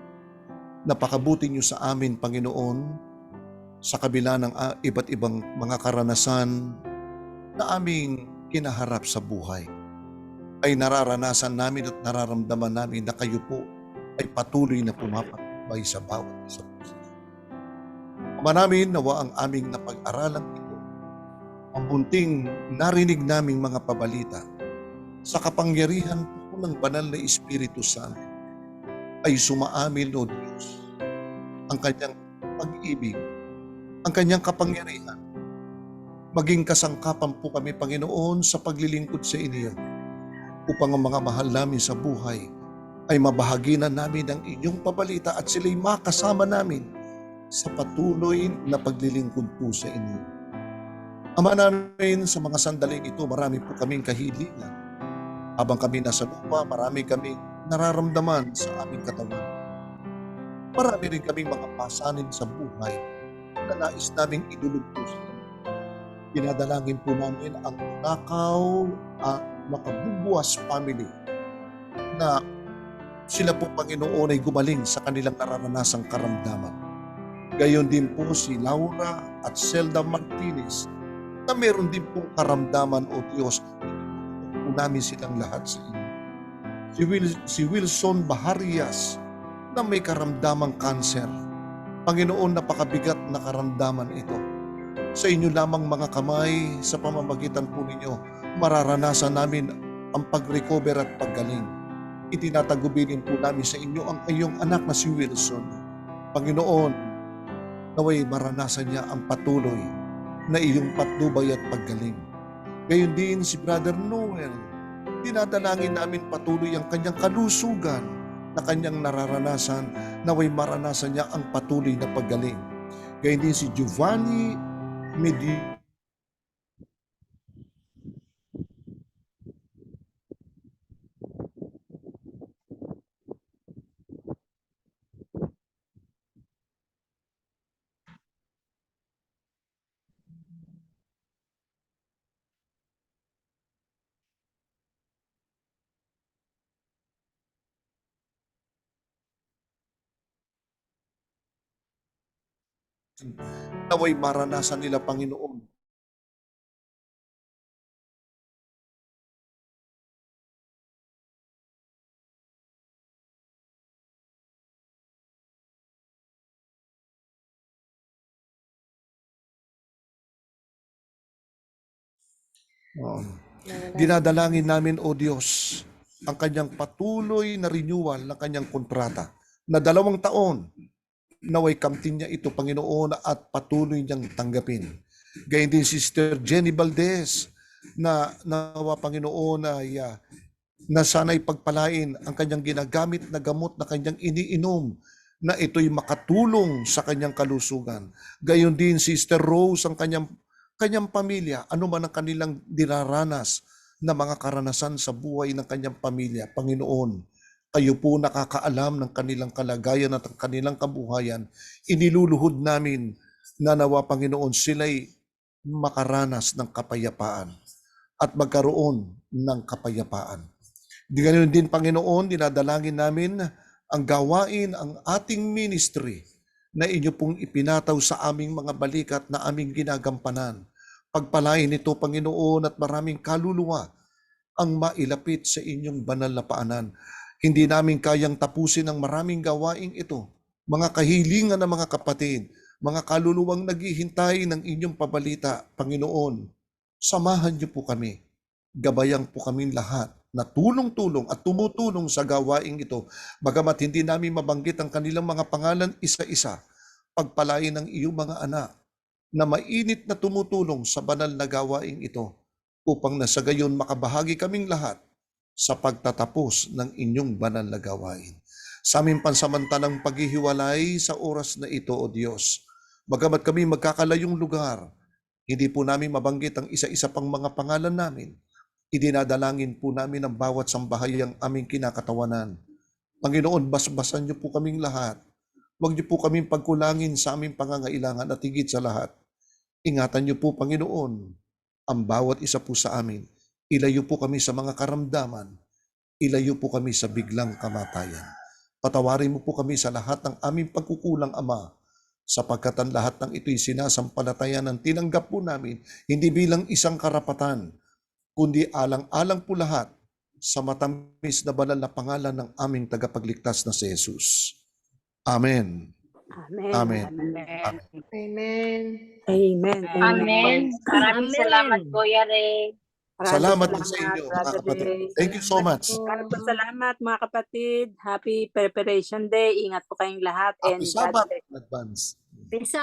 Speaker 5: Napakabuti niyo sa amin, Panginoon, sa kabila ng iba't ibang mga karanasan na aming kinaharap sa buhay. Ay nararanasan namin at nararamdaman namin na kayo po ay patuloy na pumapatubay sa bawat isa. Ama namin, nawa ang aming napag-aralan ito, ang bunting narinig naming mga pabalita sa kapangyarihan po ng banal na Espiritu Santo ay sumaamin, O Diyos, ang kanyang pag-ibig, ang kanyang kapangyarihan. Maging kasangkapan po kami, Panginoon, sa paglilingkod sa inyo upang ang mga mahal namin sa buhay ay mabahaginan namin ang inyong pabalita at sila'y makasama namin sa patuloy na paglilingkod po sa inyo. Ama namin, sa mga sandaling ito, marami po kaming kahilingan. Habang kami nasa lupa, marami kaming nararamdaman sa aming katawan. Marami rin kaming mga pasanin sa buhay na nais naming idulog po sa inyo. Dinadalangin po namin ang Nakaw at Makabubuas family na sila po, Panginoon, ay gumaling sa kanilang nararanasang karamdaman. Gayon din po si Laura at Zelda Martinez na meron din pong karamdaman, O Diyos, po namin silang lahat sa inyo. Si Wilson Baharias na may karamdamang kanser. Panginoon, napakabigat na karamdaman ito. Sa inyo lamang mga kamay, sa pamamagitan po ninyo, mararanasan namin ang pag-recover at paggaling. Itinatagubilin po namin sa inyo ang iyong anak na si Wilson. Panginoon, naway maranasan niya ang patuloy na iyong patnubay at paggaling. Gayon din si Brother Noel, dinadalangin namin patuloy ang kanyang kalusugan na kanyang nararanasan, naway maranasan niya ang patuloy na paggaling. Gayun din si Giovanni Medi naway maranasan nila, Panginoon. Dinadalangin namin, O Diyos, ang kanyang patuloy na renewal ng kanyang kontrata na 2 taon. Naway kamtin niya ito, Panginoon, at patuloy niyang tanggapin. Gayun din Sister Jenny Valdez na nawa, Panginoon, ay na sana'y pagpalain ang kanyang ginagamit na gamot na kanyang iniinom na ito'y makatulong sa kanyang kalusugan. Gayon din Sister Rose, ang kanyang pamilya, ano man ang kanilang dinaranas na mga karanasan sa buhay ng kanyang pamilya. Panginoon, kayo po nakakaalam ng kanilang kalagayan at ang kanilang kabuhayan. Iniluluhod namin na nawa, Panginoon, sila'y makaranas ng kapayapaan at magkaroon ng kapayapaan. Di ganoon din, Panginoon, dinadalangin namin ang gawain, ang ating ministry na inyo pong ipinataw sa aming mga balikat na aming ginagampanan. Pagpalain ito, Panginoon, at maraming kaluluwa ang mailapit sa inyong banal na paanan. Hindi namin kayang tapusin ang maraming gawaing ito. Mga kahilingan ng mga kapatid, mga kaluluwang naghihintay ng inyong pabalita, Panginoon, samahan niyo po kami. Gabayan po kami lahat na tulong-tulong at tumutulong sa gawaing ito. Bagamat hindi namin mabanggit ang kanilang mga pangalan isa-isa, pagpalain ng iyong mga anak na mainit na tumutulong sa banal na gawaing ito upang nasa gayon makabahagi kaming lahat sa pagtatapos ng inyong banal na gawain. Sa aming pansamantalang paghihiwalay sa oras na ito, O Diyos, bagamat kami magkakalayong lugar, hindi po namin mabanggit ang isa-isa pang mga pangalan namin. Idinadalangin po namin ang bawat sambahay ang aming kinakatawanan. Panginoon, basbasan niyo po kaming lahat. Huwag niyo po kaming pagkulangin sa aming pangangailangan at higit sa lahat. Ingatan niyo po, Panginoon, ang bawat isa po sa amin. Ilayo po kami sa mga karamdaman. Ilayo po kami sa biglang kamatayan. Patawarin mo po kami sa lahat ng aming pagkukulang, Ama, sapagkat ang lahat ng ito'y sinasampalataya ng tinanggap po namin, hindi bilang isang karapatan, kundi alang-alang po lahat sa matamis na banal na pangalan ng aming tagapagligtas na si Jesus. Amen.
Speaker 1: Amen.
Speaker 5: Amen.
Speaker 1: Amen.
Speaker 2: Amen.
Speaker 1: Amen.
Speaker 10: Amen. Maraming
Speaker 4: Amen.
Speaker 10: salamat, Kuya Ray.
Speaker 5: Salamat din sa inyo, mga
Speaker 1: Brother
Speaker 5: kapatid.
Speaker 1: Ray.
Speaker 5: Thank you so much.
Speaker 1: Maraming po salamat, mga kapatid. Happy Preparation Day. Ingat po kayong lahat.
Speaker 5: Happy
Speaker 1: And God
Speaker 5: Sabbath
Speaker 1: bless.
Speaker 5: in advance.
Speaker 10: Peace